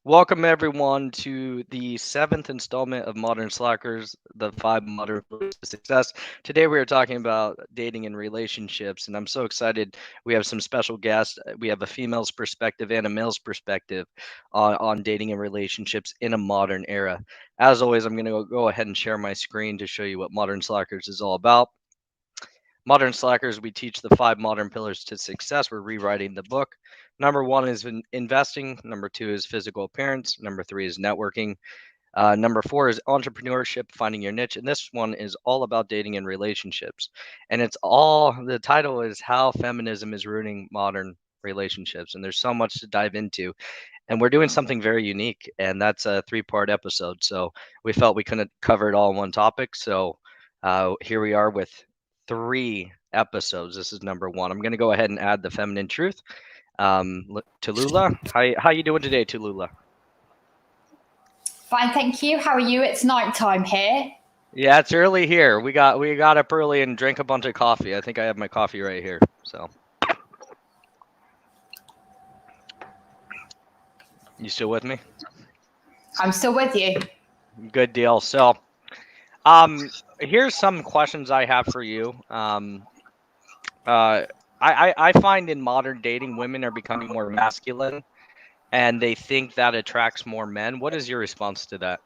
Welcome everyone to the seventh installment of Modern Slackers, the five modern pillars to success. Today we are talking about dating and relationships, and I'm so excited. We have some special guests. We have a female's perspective and a male's perspective on dating and relationships in a modern era. As always, I'm going to go ahead and share my screen to show you what Modern Slackers is all about. Modern Slackers, we teach the five modern pillars to success. We're rewriting the book. Number one is investing. Number two is physical appearance. Number three is networking. Number four is entrepreneurship, finding your niche. And this one is all about dating and relationships. And the title is How Feminism is Ruining Modern Relationships. And there's so much to dive into. And we're doing something very unique. And that's a 3-part episode. So we felt we couldn't cover it all in one topic. So here we are with 3 episodes. This is number 1. I'm going to go ahead and add the feminine truth. Tallulah, how you doing today, Tallulah? Fine, thank you. How are you? It's nighttime here. Yeah, it's early here. We got up early and drank a bunch of coffee. I think I have my coffee right here. So, you still with me? I'm still with you. Good deal. So, here's some questions I have for you. I find in modern dating, women are becoming more masculine, and they think that attracts more men. What is your response to that?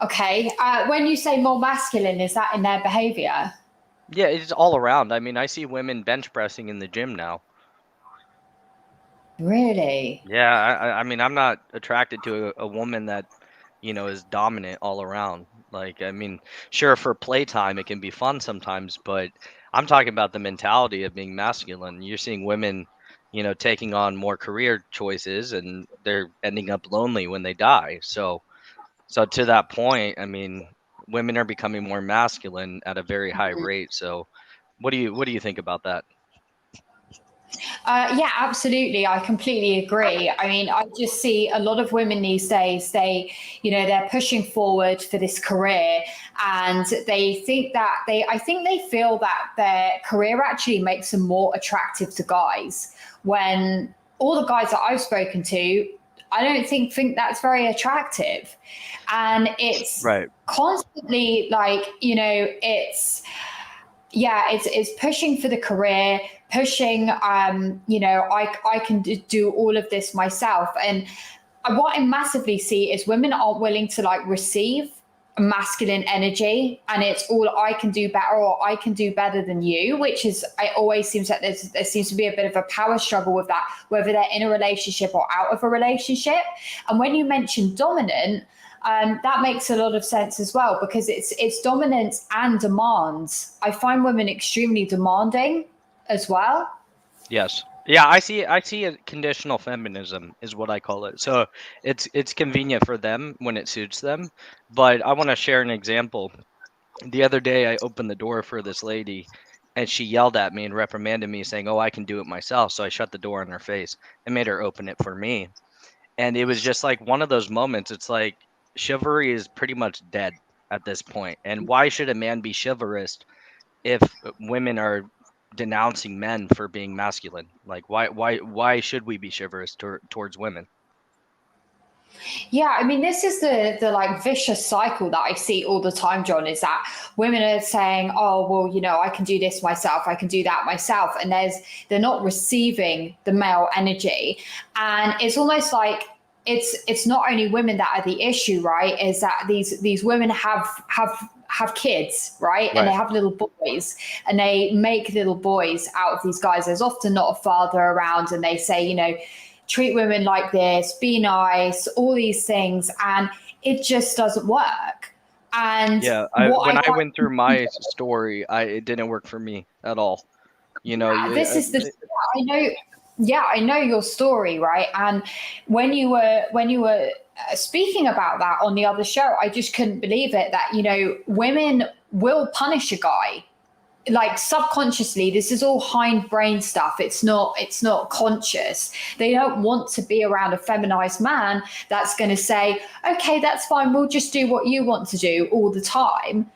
Okay. When you say more masculine, is that in their behavior? Yeah, it's all around. I mean, I see women bench pressing in the gym now. Really? Yeah, I mean, I'm not attracted to a woman that, is dominant all around. Like, I mean, sure, for playtime, it can be fun sometimes, but I'm talking about the mentality of being masculine. You're seeing women, taking on more career choices, and they're ending up lonely when they die. So to that point, I mean, women are becoming more masculine at a very high rate. So, what do you think about that? Yeah, absolutely. I completely agree. I mean, I just see a lot of women these days, they're pushing forward for this career, and I think they feel that their career actually makes them more attractive to guys, when all the guys that I've spoken to, I don't think that's very attractive. And it's Right. constantly like, it's pushing for the career, pushing, I can do all of this myself. And what I massively see is women aren't willing to like receive masculine energy, and it's all I can do better, or I can do better than you, which is, it always seems like there seems to be a bit of a power struggle with that, whether they're in a relationship or out of a relationship. And when you mention dominant, that makes a lot of sense as well, because it's dominance and demands. I find women extremely demanding as well. Yes. Yeah, I see a conditional feminism is what I call it. So it's convenient for them when it suits them. But I want to share an example. The other day I opened the door for this lady, and she yelled at me and reprimanded me saying, "Oh, I can do it myself." So I shut the door in her face and made her open it for me. And it was just like one of those moments. It's like chivalry is pretty much dead at this point. And why should a man be chivalrous if women are denouncing men for being masculine? Like, why should we be chivalrous towards women? Yeah, I mean, this is the like vicious cycle that I see all the time, John, is that women are saying, "Oh, well, I can do this myself, I can do that myself," and they're not receiving the male energy, and it's almost like it's not only women that are the issue, right? Is that these women have kids, right? And they Right. have little boys, and they make little boys out of these guys. There's often not a father around, and they say, treat women like this, be nice, all these things, and it just doesn't work. And Yeah. what When I I find, went through my story, it didn't work for me at all. You know. this is the I know, yeah, I know your story, right? And when you were speaking about that on the other show, I just couldn't believe it that women will punish a guy, like subconsciously. This is all hindbrain stuff. It's not conscious. They don't want to be around a feminized man that's going to say, okay, that's fine, we'll just do what you want to do all the time.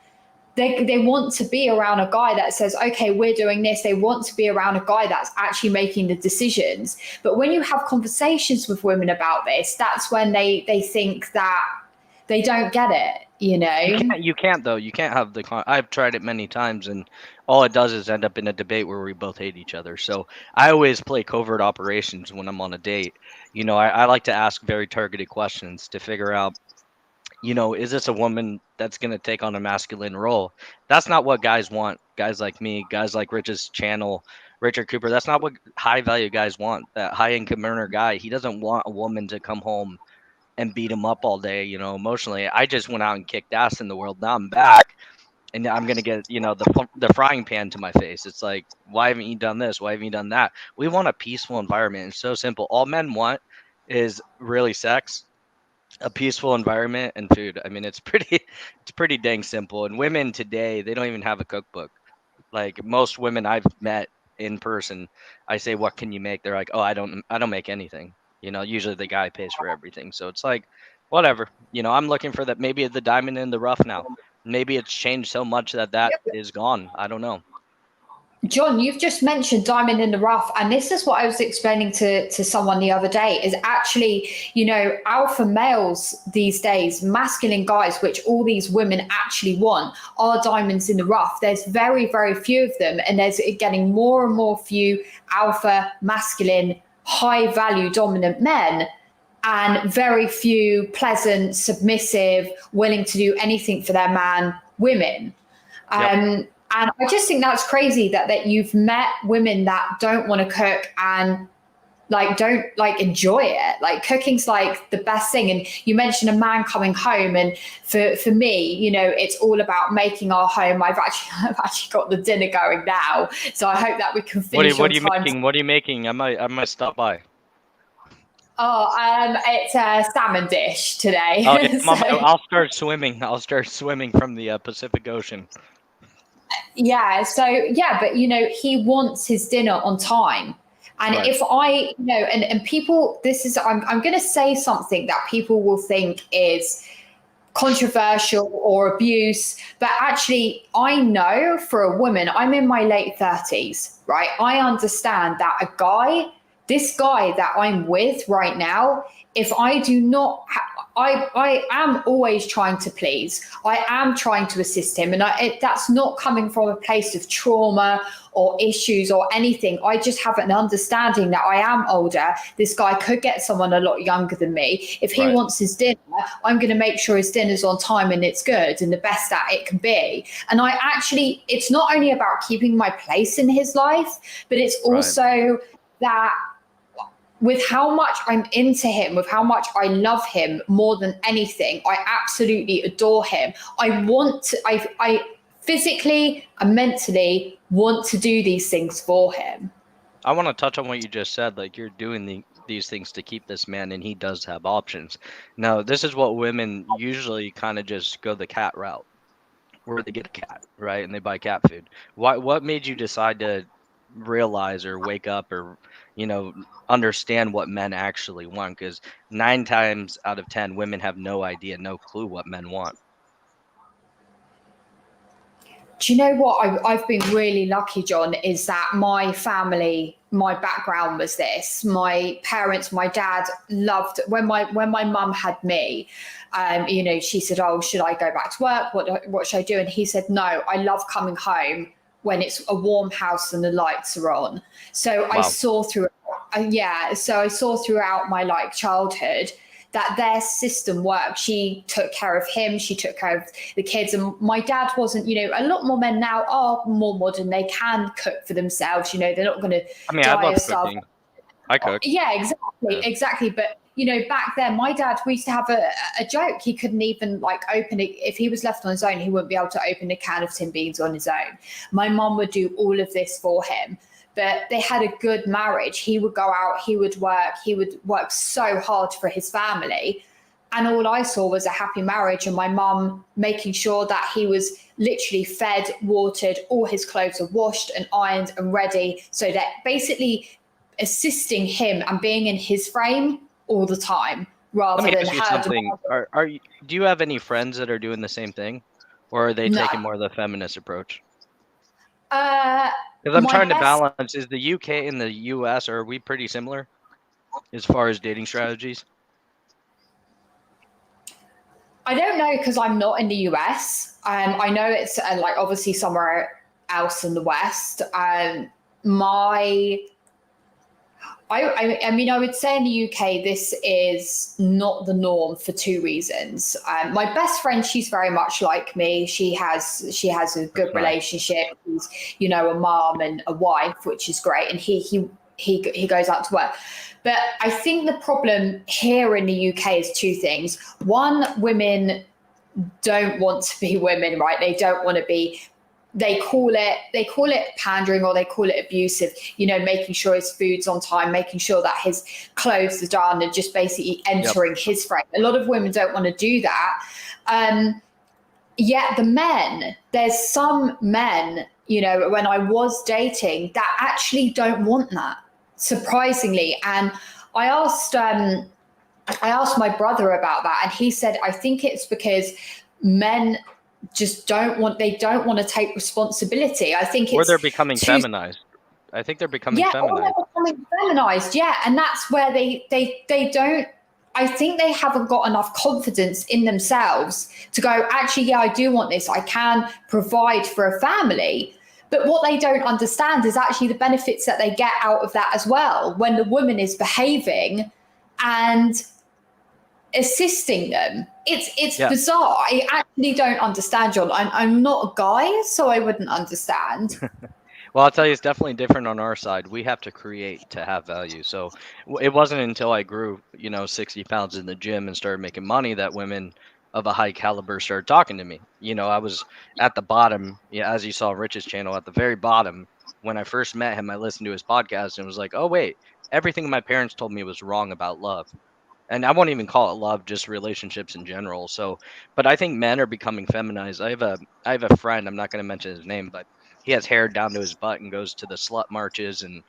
they want to be around a guy that says, okay, we're doing this. They want to be around a guy that's actually making the decisions. But when you have conversations with women about this, that's when they think that they don't get it, you know? You can't though. You can't have I've tried it many times, and all it does is end up in a debate where we both hate each other. So I always play covert operations when I'm on a date. You know, I like to ask very targeted questions to figure out, you know, is this a woman that's going to take on a masculine role? That's not what guys want. Guys like me, guys like Rich's channel, Richard Cooper, that's not what high value guys want. That high income earner guy, he doesn't want a woman to come home and beat him up all day, you know, emotionally. I just went out and kicked ass in the world. Now I'm back and I'm going to get, you know, the frying pan to my face. It's like, why haven't you done this? Why haven't you done that? We want a peaceful environment. It's so simple. All men want is really sex, a peaceful environment, and food. I mean, it's pretty dang simple. And women today, they don't even have a cookbook. Like most women I've met in person, I say, "What can you make?" They're like, "Oh, I don't make anything." You know, usually the guy pays for everything. So it's like, whatever. You know, I'm looking for that, maybe the diamond in the rough now. Maybe it's changed so much that is gone. I don't know. John, you've just mentioned diamond in the rough, and this is what I was explaining to someone the other day. Is actually, you know, alpha males these days, masculine guys, which all these women actually want, are diamonds in the rough. There's very, very few of them, and there's getting more and more few alpha, masculine, high value, dominant men, and very few pleasant, submissive, willing to do anything for their man women. Yep. And I just think that's crazy that you've met women that don't want to cook and like don't like enjoy it. Like cooking's like the best thing. And you mentioned a man coming home, and for me, you know, it's all about making our home. I've actually got the dinner going now, so I hope that we can finish What on are you time. making? What are you making? I might stop by. Oh, it's a salmon dish today. Oh, yeah, So I'll start swimming. I'll start swimming from the Pacific Ocean. yeah, so yeah, but you know, he wants his dinner on time. And Right. if I, you know, and people, this is, I'm going to say something that people will think is controversial or abuse, but actually, I know for a woman, I'm in my late 30s, right? I understand that this guy that I'm with right now, if I do not, I am always trying to please. I am trying to assist him, and that's not coming from a place of trauma or issues or anything. I just have an understanding that I am older. This guy could get someone a lot younger than me. If he Right. wants his dinner, I'm going to make sure his dinner's on time and it's good and the best that it can be. And it's not only about keeping my place in his life, but it's Right. also that with how much I'm into him, with how much I love him more than anything, I absolutely adore him. I physically and mentally want to do these things for him. I want to touch on what you just said. Like you're doing these things to keep this man, and he does have options. Now, this is what women usually kind of just go the cat route, where they get a cat, right, and they buy cat food. What made you decide to realize or wake up or, you know, understand what men actually want? Because 9 times out of 10, women have no idea, no clue what men want. Do you know what I've been really lucky, John, is that my family, my background was this. My parents, my dad loved when my mum had me. You know, she said, "Oh, should I go back to work? What should I do?" And he said, "No, I love coming home when it's a warm house and the lights are on." So I Wow. saw through, yeah. So I saw throughout my like childhood that their system worked. She took care of him, she took care of the kids. And my dad wasn't, you know, a lot more men now are more modern. They can cook for themselves, you know, they're not going to I mean, I die love of starvation. cooking. I cook. Yeah, exactly, Yeah. exactly. But you know, back then, my dad, we used to have a joke. He couldn't even like open it if he was left on his own. He wouldn't be able to open a can of tin beans on his own. My mum would do all of this for him. But they had a good marriage. He would go out, he would work so hard for his family. And all I saw was a happy marriage, and my mum making sure that he was literally fed, watered, all his clothes are washed and ironed and ready, so that basically assisting him and being in his frame all the time Let rather me than ask you her something. demanding. Do you have any friends that are doing the same thing? or are they No. taking more of the feminist approach? Uh, Because I'm my trying to best balance, is the UK and the US, are we pretty similar as far as dating strategies? I don't know because I'm not in the US. I know it's like obviously somewhere else in the West. My, I mean, I would say in the UK this is not the norm for two reasons. My best friend, she's very much like me. She has a good That's nice. relationship. She's, you know, a mom and a wife, which is great. And he goes out to work. But I think the problem here in the UK is two things. One, women don't want to be women, right? They don't want to be, they call it pandering, or they call it abusive, you know, making sure his food's on time, making sure that his clothes are done, and just basically entering his frame. A lot of women don't want to do that. Yet the men, there's some men, you know, when I was dating, that actually don't want that, surprisingly. And I asked I asked my brother about that, and he said, I think it's because men just they don't want to take responsibility. I think Or it's they're becoming too, feminized. I think they're becoming yeah, or feminized. they're becoming feminized, yeah. And that's where they don't, I think they haven't got enough confidence in themselves to go, actually, yeah, I do want this. I can provide for a family. But what they don't understand is actually the benefits that they get out of that as well, when the woman is behaving and assisting them. It's Yeah. bizarre. I actually don't understand, John. I'm not a guy, so I wouldn't understand. Well, I'll tell you, it's definitely different on our side. We have to create to have value. So it wasn't until I grew, 60 pounds in the gym and started making money that women of a high caliber started talking to me. I was at the bottom, yeah, as you saw Rich's channel, at the very bottom. When I first met him, I listened to his podcast and was like, oh, wait, everything my parents told me was wrong about love. And I won't even call it love, just relationships in general. So, but I think men are becoming feminized. I have a friend, I'm not going to mention his name, but he has hair down to his butt and goes to the slut marches and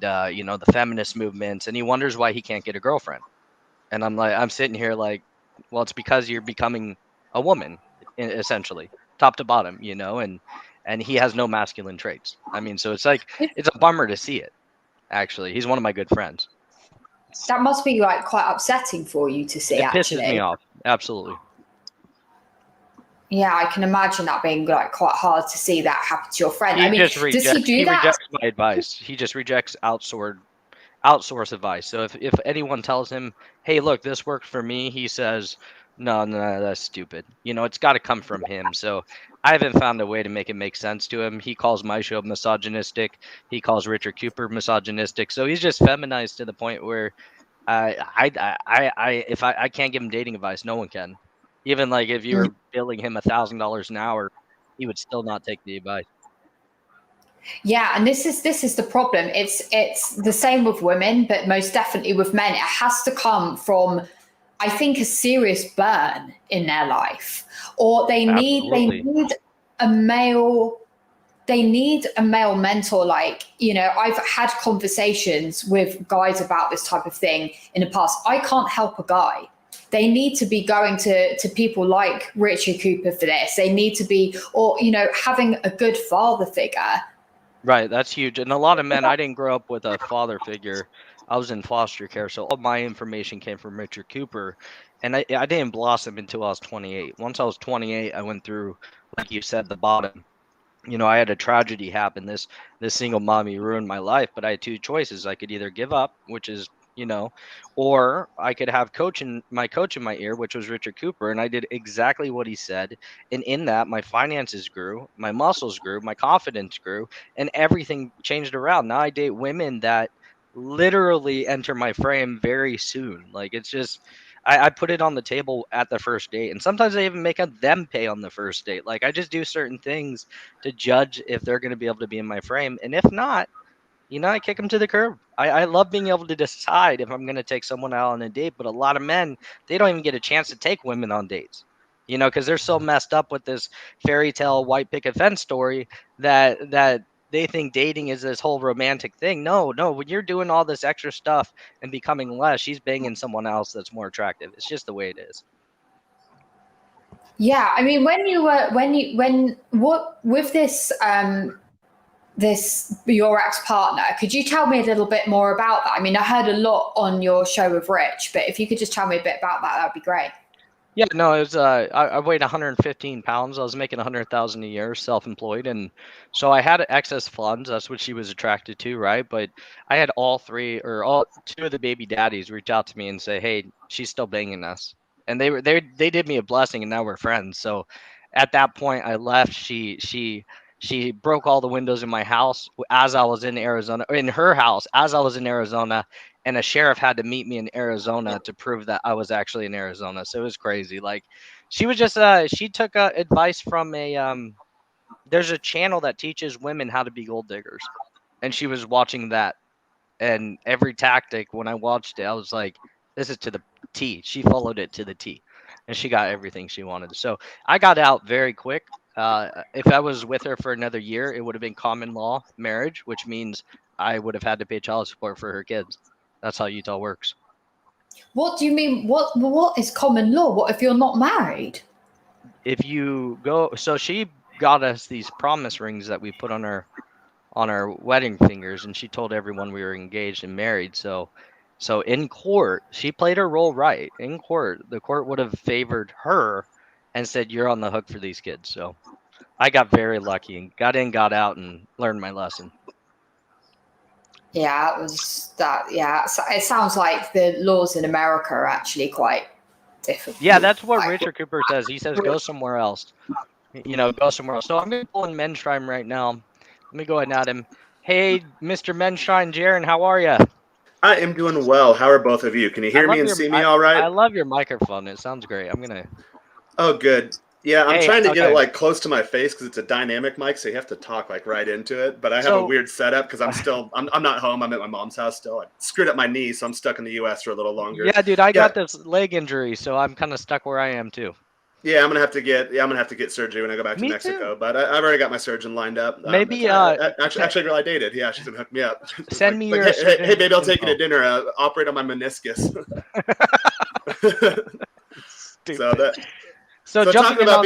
the feminist movements, and he wonders why he can't get a girlfriend. And I'm sitting here like, well, it's because you're becoming a woman, essentially, top to bottom, and he has no masculine traits. I mean, so it's like, it's a bummer to see it. Actually, he's one of my good friends. That must be like quite upsetting for you to see, It pisses me actually. off. Absolutely. Yeah, I can imagine that being like quite hard to see that happen to your friend. I He mean, just does he rejects do he that? rejects my advice. He just rejects outsource advice. So if anyone tells him, "Hey, look, this worked for me," he says, "No, no, that's stupid." It's got to come from him. So I haven't found a way to make it make sense to him. He calls my show misogynistic. He calls Richard Cooper misogynistic. So he's just feminized to the point where if I can't give him dating advice, no one can. Even like if you were billing him $1,000 an hour, he would still not take the advice. Yeah, and this is the problem. It's the same with women, but most definitely with men. It has to come from, I think, a serious burn in their life, or Absolutely. a male they need a male mentor. Like, you know, I've had conversations with guys about this type of thing in the past. I can't help a guy. They need to be going to people like Richard Cooper for this. They need to be, or, you know, having a good father figure. Right, that's huge. And a lot of men, I didn't grow up with a father figure. I was in foster care, so all my information came from Richard Cooper. And I didn't blossom until I was 28. Once I was 28, I went through, like you said, the bottom. I had a tragedy happen. This single mommy ruined my life, but I had two choices. I could either give up, which is, or I could have coach in my ear, which was Richard Cooper, and I did exactly what he said. And in that, my finances grew, my muscles grew, my confidence grew, and everything changed around. Now I date women that literally enter my frame very soon. Like, it's just, I put it on the table at the first date, and sometimes I even make them pay on the first date. Like, I just do certain things to judge if they're going to be able to be in my frame, and if not, I kick them to the curb. I love being able to decide if I'm going to take someone out on a date, but a lot of men, they don't even get a chance to take women on dates, because they're so messed up with this fairy tale white picket fence story that they think dating is this whole romantic thing. No, no, when you're doing all this extra stuff and becoming less, she's banging someone else that's more attractive. It's just the way it is. Yeah, I mean, what with this your ex-partner, could you tell me a little bit more about that? I mean, I heard a lot on your show with Rich, but if you could just tell me a bit about that, that'd be great. Yeah, no, it was I weighed 115 pounds. I was making 100,000 a year, self-employed, and so I had excess funds. That's what she was attracted to, right? But I had all two of the baby daddies reach out to me and say, "Hey, she's still banging us," and they did me a blessing, and now we're friends. So at that point, I left. She broke all the windows in my house as I was in Arizona, in her house as I was in Arizona, and a sheriff had to meet me in Arizona to prove that I was actually in Arizona. So it was crazy. Like she was just she took advice from a there's a channel that teaches women how to be gold diggers, and she was watching that, and every tactic when I watched it, I was like, this is to the T. She followed it to the T, and she got everything she wanted. So I got out very quick. If I was with her for another year, it would have been common law marriage, which means I would have had to pay child support for her kids. That's how Utah works. What do you mean? What is common law? What if you're not married? If you go, so she got us these promise rings that we put on our wedding fingers, and she told everyone we were engaged and married. So in court, she played her role right. In court, the court would have favored her and said you're on the hook for these kids. So I got very lucky and got in, got out, and learned my lesson. Yeah, it was that. Yeah, it sounds like the laws in America are actually quite different. Yeah, that's what Like, Richard Cooper says. He says go somewhere else. Go somewhere else. So I'm gonna pull in Menshrine right now. Let me go ahead and add him. Hey, Mr. Menshrine, Jaren, how are you? I am doing well. How are both of you? Can you I hear me love and your see me all right? I love your microphone. It sounds great. I'm gonna. Oh, good. Yeah, I'm Hey, trying to get it okay. like close to my face because it's a dynamic mic, so you have to talk like right into it. But I have a So weird setup because I'm not home. I'm at my mom's house still. I screwed up my knee, so I'm stuck in the U.S. for a little longer. yeah, dude, I Yeah, got this leg injury, so I'm kind of stuck where I am too. I'm gonna have to get surgery when I go back to Me too. Mexico. But I've already got my surgeon lined up. That's Maybe actually a girl I dated. Yeah, she's gonna hook me up. She's send me like, your hey, surgeon baby, I'll take you to info. dinner. Operate on my meniscus. so Stupid. that So So jumping in on.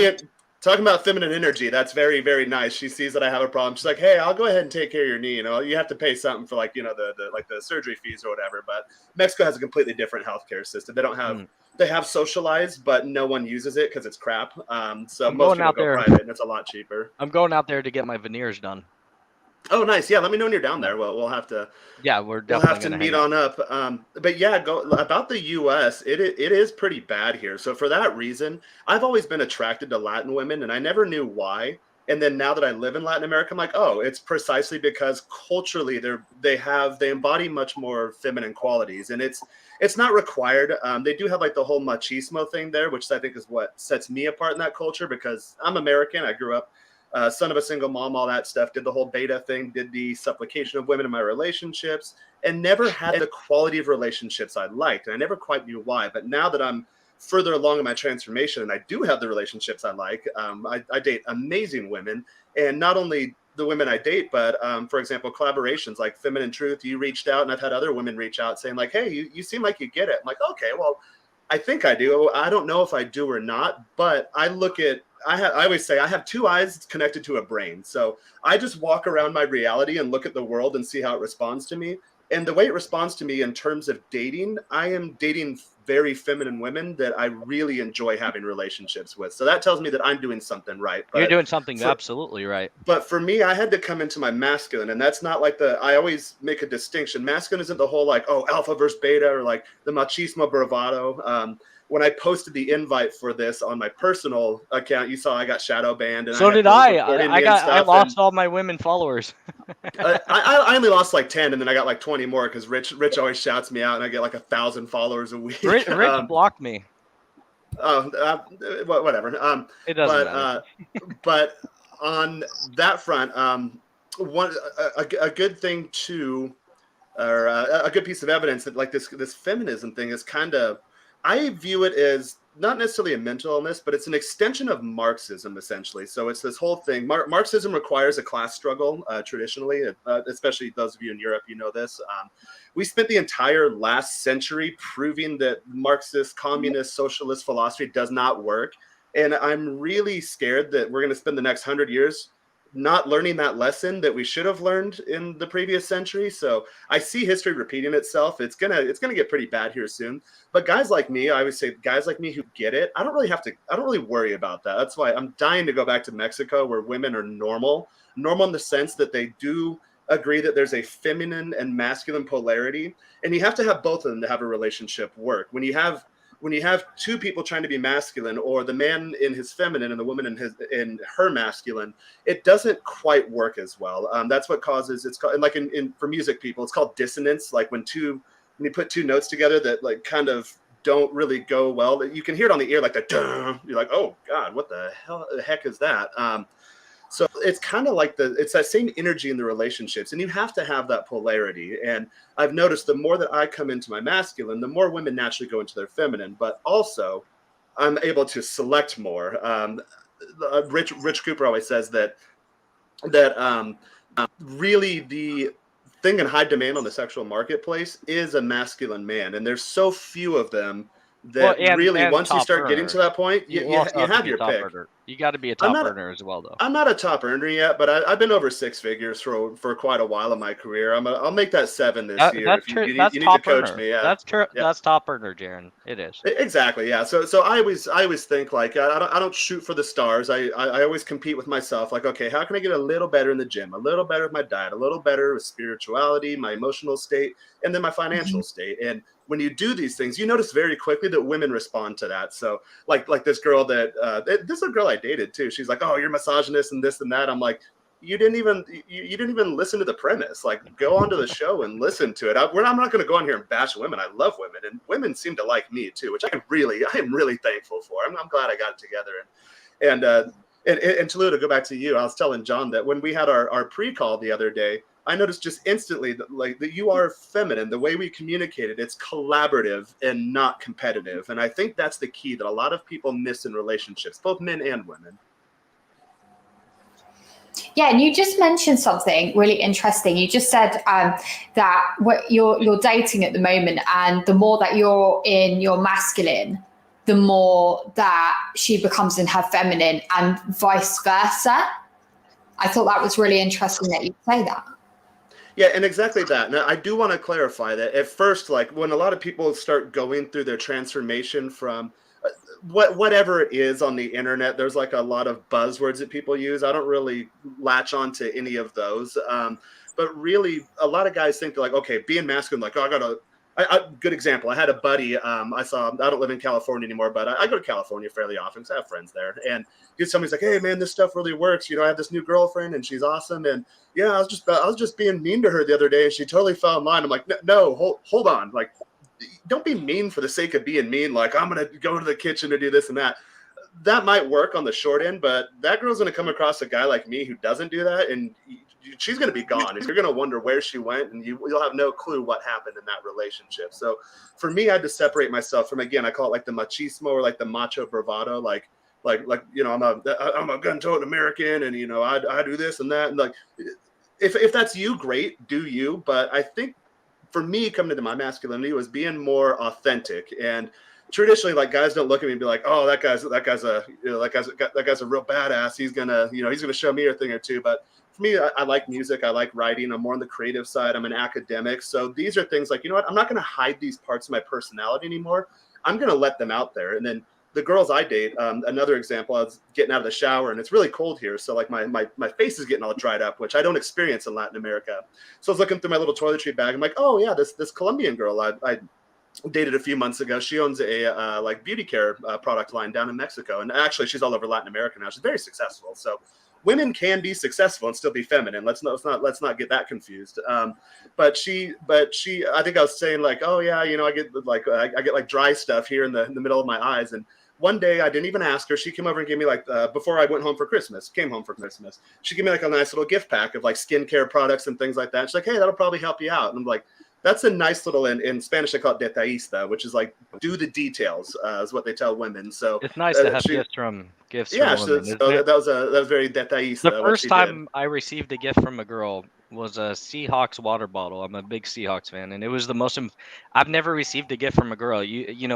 talking about feminine energy, that's very, very nice. She sees that I have a problem. She's like, "Hey, I'll go ahead and take care of your knee. You have to pay something for the surgery fees or whatever." But Mexico has a completely different healthcare system. They have socialized, but no one uses it because it's crap. So I'm most going people out go there. private, and it's a lot cheaper. I'm going out there to get my veneers done. Oh, nice. Yeah, let me know when you're down Yeah, there. Well, yeah, we're we'll definitely have to gonna meet hang out. on up. But yeah, go about the U.S. It is pretty bad here. So for that reason, I've always been attracted to Latin women, and I never knew why. And then now that I live in Latin America, I'm like, oh, it's precisely because culturally they embody much more feminine qualities, and it's not required. They do have like the whole machismo thing there, which I think is what sets me apart in that culture because I'm American. I grew up son of a single mom, all that stuff, did the whole beta thing, did the supplication of women in my relationships, and never had the quality of relationships I liked. And I never quite knew why. But now that I'm further along in my transformation and I do have the relationships I like, I date amazing women. And not only the women I date, but for example, collaborations like Feminine Truth, you reached out and I've had other women reach out saying like, hey, you seem like you get it. I'm like, okay, well, I think I do. I don't know if I do or not, but I always say I have two eyes connected to a brain. So I just walk around my reality and look at the world and see how it responds to me. And the way it responds to me in terms of dating, I am dating very feminine women that I really enjoy having relationships with. So that tells me that I'm doing something right. You're doing something For absolutely right. but for me, I had to come into my masculine, and that's not like I always make a distinction. Masculine isn't the whole like, oh, alpha versus beta or like the machismo bravado. When I posted the invite for this on my personal account, you saw I got shadow banned and I So had did girls I. reporting I me and got I stuff. lost And all my women followers. I only lost like 10 and then I got like 20 more because Rich always shouts me out and I get like 1,000 followers a week. Rich blocked me. Whatever. It doesn't But matter. but on that front, a good thing to, or a good piece of evidence that like this feminism thing is kind of, I view it as not necessarily a mental illness, but it's an extension of Marxism essentially. So it's this whole thing. Marxism requires a class struggle traditionally, especially those of you in Europe, you know this. We spent the entire last century proving that Marxist, communist, socialist philosophy does not work. And I'm really scared that we're going to spend the next 100 years not learning that lesson that we should have learned in the previous century. So I see history repeating itself. It's gonna get pretty bad here soon. But guys like me, I always say guys like me who get it, I don't really worry about that. That's why I'm dying to go back to Mexico, where women are normal in the sense that they do agree that there's a feminine and masculine polarity, and you have to have both of them to have a relationship work. When you have two people trying to be masculine, or the man in his feminine and the woman in her masculine, it doesn't quite work as well. That's what causes, it's called, like for music people, it's called dissonance. Like when you put two notes together that like kind of don't really go well, you can hear it on the ear like the duh. You're like, oh God, what the heck is that? So it's kind of like it's that same energy in the relationships, and you have to have that polarity. And I've noticed the more that I come into my masculine, the more women naturally go into their feminine, but also I'm able to select more. Rich Cooper always says that really the thing in high demand on the sexual marketplace is a masculine man, and there's so few of them that really once you start getting to that point, you have your pick. You got to be a top earner as well, though. I'm not a top earner yet, but I've been over six figures for quite a while in my career. I'll make that 7 this year. That's true. You need to coach me. Yeah, that's true. Yeah. That's top earner, Jaren. It is exactly. Yeah. So I always think like I don't shoot for the stars. I always compete with myself. Like, okay, how can I get a little better in the gym, a little better with my diet, a little better with spirituality, my emotional state, and then my financial state. And when you do these things, you notice very quickly that women respond to that. So like this girl this is a girl I dated too. She's like, oh, you're misogynist and this and that. I'm like, you didn't even listen to the premise. Like, go onto the show and listen to it. I'm not going to go on here and bash women. I love women, and women seem to like me too, which I am really thankful for. I'm glad I got it together. And Tolu, to go back to you, I was telling John that when we had our pre-call the other day, I noticed just instantly that you are feminine. The way we communicated, it's collaborative and not competitive. And I think that's the key that a lot of people miss in relationships, both men and women. Yeah, and you just mentioned something really interesting. You just said that you're dating at the moment, and the more that you're in your masculine, the more that she becomes in her feminine, and vice versa. I thought that was really interesting that you say that. Yeah, and exactly that. Now, I do want to clarify that at first, like when a lot of people start going through their transformation from whatever it is on the internet, there's like a lot of buzzwords that people use. I don't really latch on to any of those. But really, a lot of guys think like, okay, being masculine, like, oh, good example. I had a buddy I don't live in California anymore, but I go to California fairly often because I have friends there. And he's telling me, he's like, hey man, this stuff really works. I have this new girlfriend and she's awesome. And yeah, I was just being mean to her the other day and she totally fell in line. I'm like, no, hold on. Like, don't be mean for the sake of being mean. Like, I'm going to go to the kitchen to do this and that. That might work on the short end, but that girl's going to come across a guy like me who doesn't do that. And she's going to be gone, and you're going to wonder where she went, and you'll have no clue what happened in that relationship. So for me, I had to separate myself from, again, I call it like the machismo or like the macho bravado, like I'm a gun-toting American, and I do this and that, and like if that's you, great, do you. But I think for me, coming into my masculinity was being more authentic. And traditionally, like, guys don't look at me and be like, oh, that guy's a real badass. He's gonna show me a thing or two. But for me, I like music. I like writing. I'm more on the creative side. I'm an academic. So these are things like, you know what? I'm not going to hide these parts of my personality anymore. I'm going to let them out there. And then the girls I date, another example, I was getting out of the shower and it's really cold here. So like my face is getting all dried up, which I don't experience in Latin America. So I was looking through my little toiletry bag. I'm like, oh yeah, this Colombian girl I dated a few months ago. She owns a like beauty care product line down in Mexico. And actually she's all over Latin America now. She's very successful. So women can be successful and still be feminine. Let's not get that confused. But she, I think I was saying like, oh yeah, I get like dry stuff here in the middle of my eyes. And one day I didn't even ask her. She came over and gave me like, before I came home for Christmas, she gave me like a nice little gift pack of like skincare products and things like that. She's like, hey, that'll probably help you out. And I'm like, that's a nice little, in Spanish they call it detallista, which is like do the details, is what they tell women. So it's nice to have gifts from women. So that was very detallista. The first time I received a gift from a girl was a Seahawks water bottle. I'm a big Seahawks fan, and it was the most. I've never received a gift from a girl,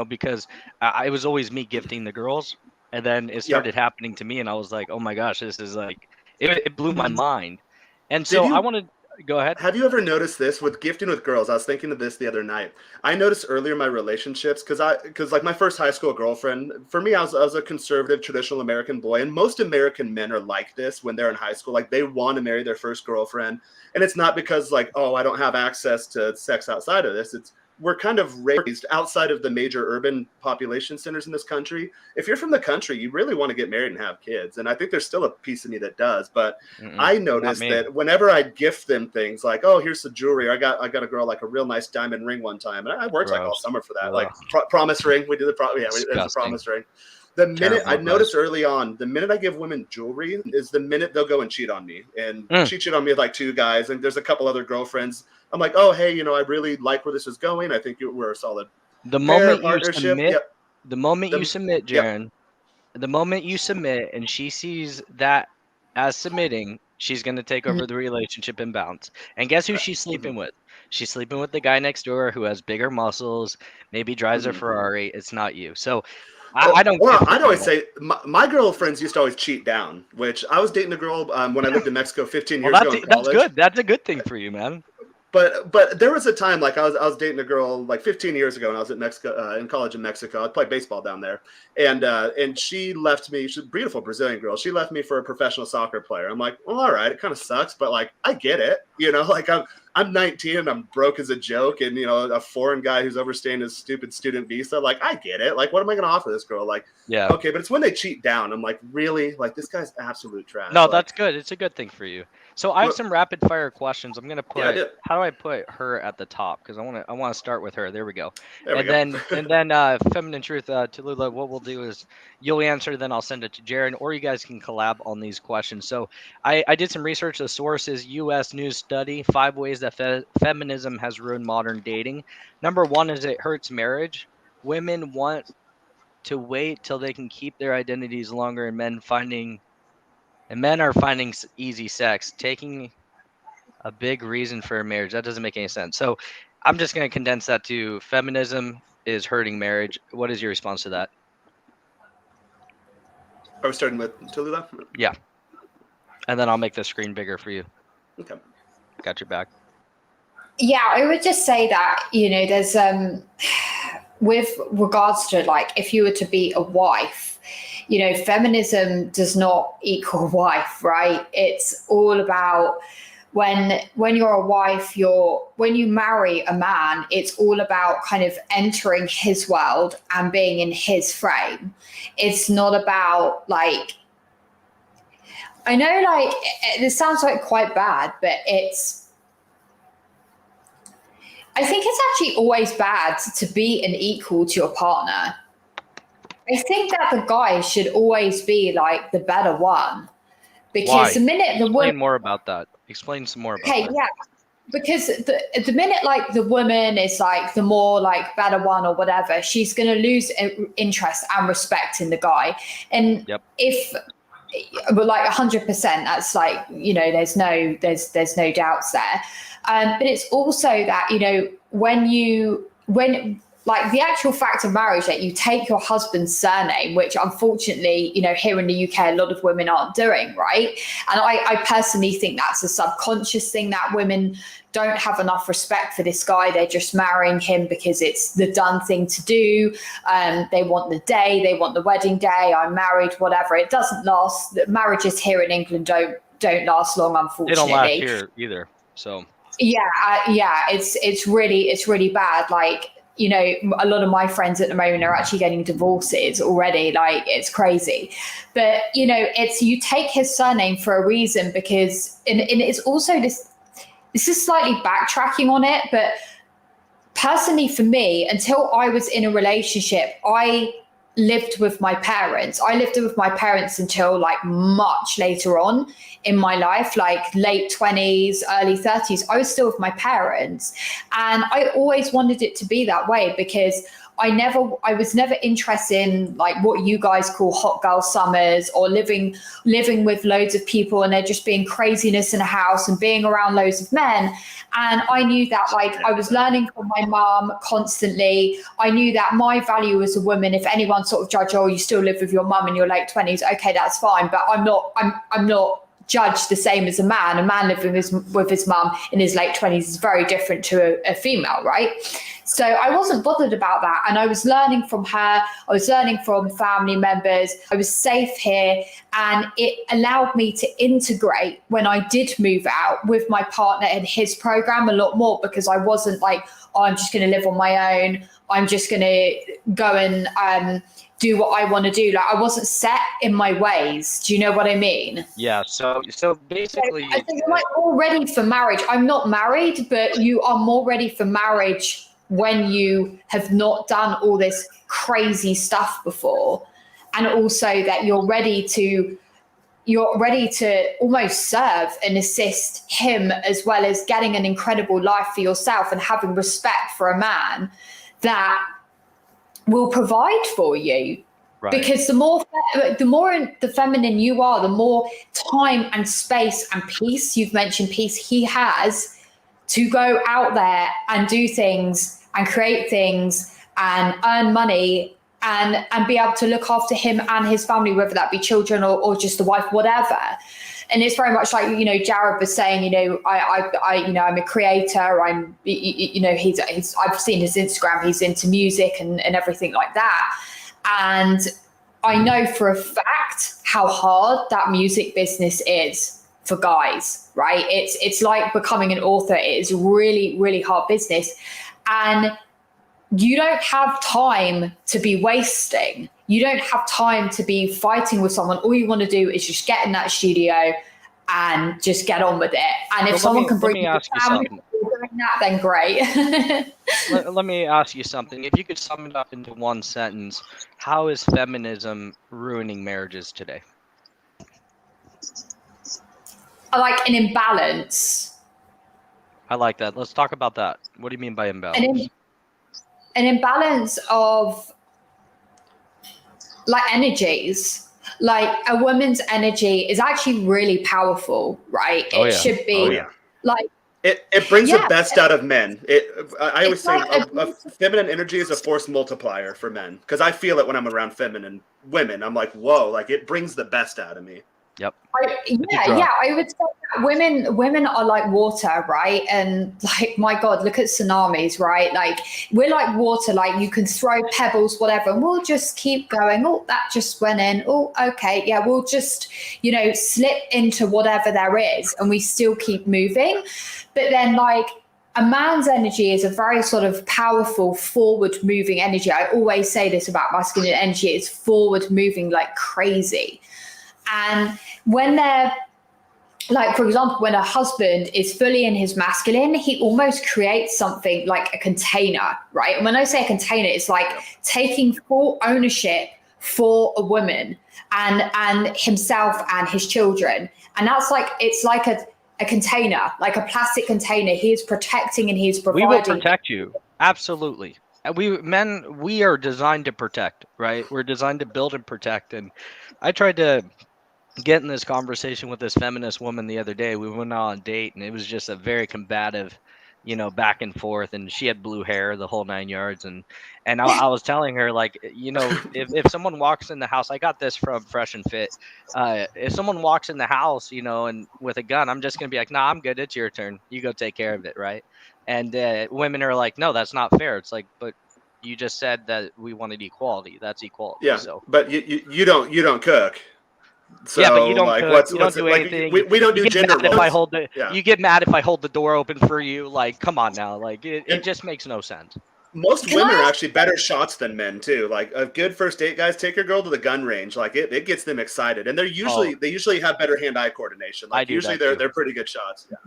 because it was always me gifting the girls. And then it started happening to me, and I was like, oh my gosh, this is like, it blew my mind. And so I want to go ahead. Have you ever noticed this with gifting with girls? I was thinking of this the other night. I noticed earlier in my relationships, because like my first high school girlfriend, for me, I was a conservative, traditional American boy, and most American men are like this when they're in high school. Like they want to marry their first girlfriend, and it's not because like, oh, I don't have access to sex outside of this. We're kind of raised outside of the major urban population centers in this country. If you're from the country, you really want to get married and have kids. And I think there's still a piece of me that does. But I noticed that whenever I gift them things like, oh, here's some jewelry. I got a girl like a real nice diamond ring one time. And I worked like all summer for that. Like promise ring. We did the promise ring. The minute I noticed early on, the minute I give women jewelry is the minute they'll go and cheat on me. And she cheated on me with like 2 guys. And there's a couple other girlfriends. I'm like, oh, hey, I really like where this is going. I think we're a solid partnership. The moment you submit, Jaren, the moment you submit and she sees that as submitting, she's going to take over the relationship and bounce. And guess who she's sleeping with? She's sleeping with the guy next door who has bigger muscles, maybe drives a Ferrari. It's not you. So I don't. Well, I'd always say my girlfriends used to always cheat down, which I was dating a girl when I lived in Mexico 15 years ago in college. That's good. That's a good thing for you, man. But there was a time like I was dating a girl like 15 years ago, and I was at Mexico in college in Mexico. I played baseball down there, and she left me. She's a beautiful Brazilian girl. She left me for a professional soccer player. I'm like, well, all right, it kind of sucks, but like I get it, Like I'm 19 and I'm broke as a joke, and a foreign guy who's overstaying his stupid student visa. Like I get it. Like what am I going to offer this girl? Like okay, but it's when they cheat down. I'm like, really? Like this guy's absolute trash. No, like, that's good. It's a good thing for you. So I have some rapid fire questions. I'm gonna put. How do I put her at the top? Because I want to start with her. There we go. Then feminine truth, Tallulah. What we'll do is you'll answer, then I'll send it to Jaren, or you guys can collab on these questions. So I did some research. The source is U.S. News Study: 5 ways that feminism has ruined modern dating. Number 1 is it hurts marriage. Women want to wait till they can keep their identities longer, and men are finding easy sex, taking a big reason for a marriage. That doesn't make any sense. So I'm just going to condense that to feminism is hurting marriage. What is your response to that? Are we starting with Tallulah? Yeah. And then I'll make the screen bigger for you. Okay. Got your back. Yeah, I would just say that, there's with regards to like if you were to be a wife, feminism does not equal wife, right? It's all about when you're a wife, when you marry a man, it's all about kind of entering his world and being in his frame. It's not about like, I know like this sounds like quite bad, but I think it's actually always bad to be an equal to your partner. I think that the guy should always be like the better one, because the minute the woman. Explain more about that. Explain some more about that. Okay, yeah, because the minute like the woman is like the more like better one or whatever, she's going to lose interest and respect in the guy. And if, but like 100%, that's like there's no doubts there. But it's also that when like the actual fact of marriage that you take your husband's surname, which unfortunately, here in the UK, a lot of women aren't doing, right? And I personally think that's a subconscious thing that women don't have enough respect for this guy. They're just marrying him because it's the done thing to do. They want the day, they want the wedding day. I'm married, whatever. It doesn't last. Marriages here in England don't last long, unfortunately. They don't last here either. So yeah, it's really bad. Like, a lot of my friends at the moment are actually getting divorces already. Like, it's crazy. But, it's you take his surname for a reason, because and it's also this is slightly backtracking on it. But personally, for me, until I was in a relationship, I lived with my parents. I lived with my parents until like much later on in my life, like late 20s, early 30s. I was still with my parents, and I always wanted it to be that way, because I was never interested in like what you guys call hot girl summers, or living with loads of people and there just being craziness in a house and being around loads of men. And I knew that, like, I was learning from my mom constantly. I knew that my value as a woman, if anyone sort of judged, oh, you still live with your mum in your late 20s, okay, that's fine, but I'm not judged the same as a man. A man living with his mum in his late 20s is very different to a female, right? So I wasn't bothered about that. And I was learning from her. I was learning from family members. I was safe here. And it allowed me to integrate when I did move out with my partner and his program a lot more, because I wasn't like, oh, I'm just going to live on my own. I'm just going to go and do what I want to do. Like, I wasn't set in my ways. Do you know what I mean? Yeah. So basically, I think you're like all ready for marriage. I'm not married, but you are more ready for marriage when you have not done all this crazy stuff before, and also that you're ready to almost serve and assist him, as well as getting an incredible life for yourself and having respect for a man that will provide for you. Right. Because the more the feminine you are, the more time and space and peace, you've mentioned peace, he has to go out there and do things and create things and earn money and be able to look after him and his family, whether that be children or just the wife, whatever. And it's very much like, you know, Jared was saying, you know, I'm a creator. I'm, you know, I've seen his Instagram. He's into music and everything like that. And I know for a fact how hard that music business is for guys, right? It's like becoming an author. It is really, really hard business. And you don't have time to be wasting. You don't have time to be fighting with someone. All you want to do is just get in that studio and just get on with it. And if someone can bring you the family doing that, then great. let me ask you something. If you could sum it up into one sentence, how is feminism ruining marriages today? Like an imbalance. I like that. Let's talk about that. What do you mean by imbalance? An imbalance of like energies. Like a woman's energy is actually really powerful, right? It should be like it brings the best out of men. I always say a feminine energy is a force multiplier for men, because I feel it when I'm around feminine women. I'm like, whoa, like it brings the best out of me. Yep. I would say that women are like water, right? And like, my God, look at tsunamis, right? Like, we're like water, like you can throw pebbles, whatever, and we'll just keep going. Oh, that just went in. Oh, okay. Yeah, we'll just, you know, slip into whatever there is and we still keep moving. But then like a man's energy is a very sort of powerful forward moving energy. I always say this about masculine energy. It's forward moving like crazy. And when they're like, for example, when a husband is fully in his masculine, he almost creates something like a container, right? And when I say a container, it's like taking full ownership for a woman and himself and his children. And that's like, it's like a container, like a plastic container. He is protecting and he's providing. We will protect you. Absolutely. We are designed to protect, right? We're designed to build and protect. And I tried to get in this conversation with this feminist woman the other day. We went on a date and it was just a very combative, you know, back and forth, and she had blue hair, the whole 9 yards. And I was telling her, like, you know, if someone walks in the house, I got this from Fresh and Fit. If someone walks in the house, you know, and with a gun, I'm just going to be like, nah, I'm good. It's your turn. You go take care of it. Right. And women are like, no, that's not fair. It's like, but you just said that we wanted equality. That's equality. Yeah. So. But you don't cook. So, yeah, but you don't like, cook, you don't do anything. We don't do gender roles. If I hold You get mad if I hold the door open for you. Like, come on now. Like, it just makes no sense. Most women are actually better shots than men too. Like a good first date, guys, take your girl to the gun range. Like it gets them excited, and they usually have better hand-eye coordination. Like usually they're pretty good shots. Yeah.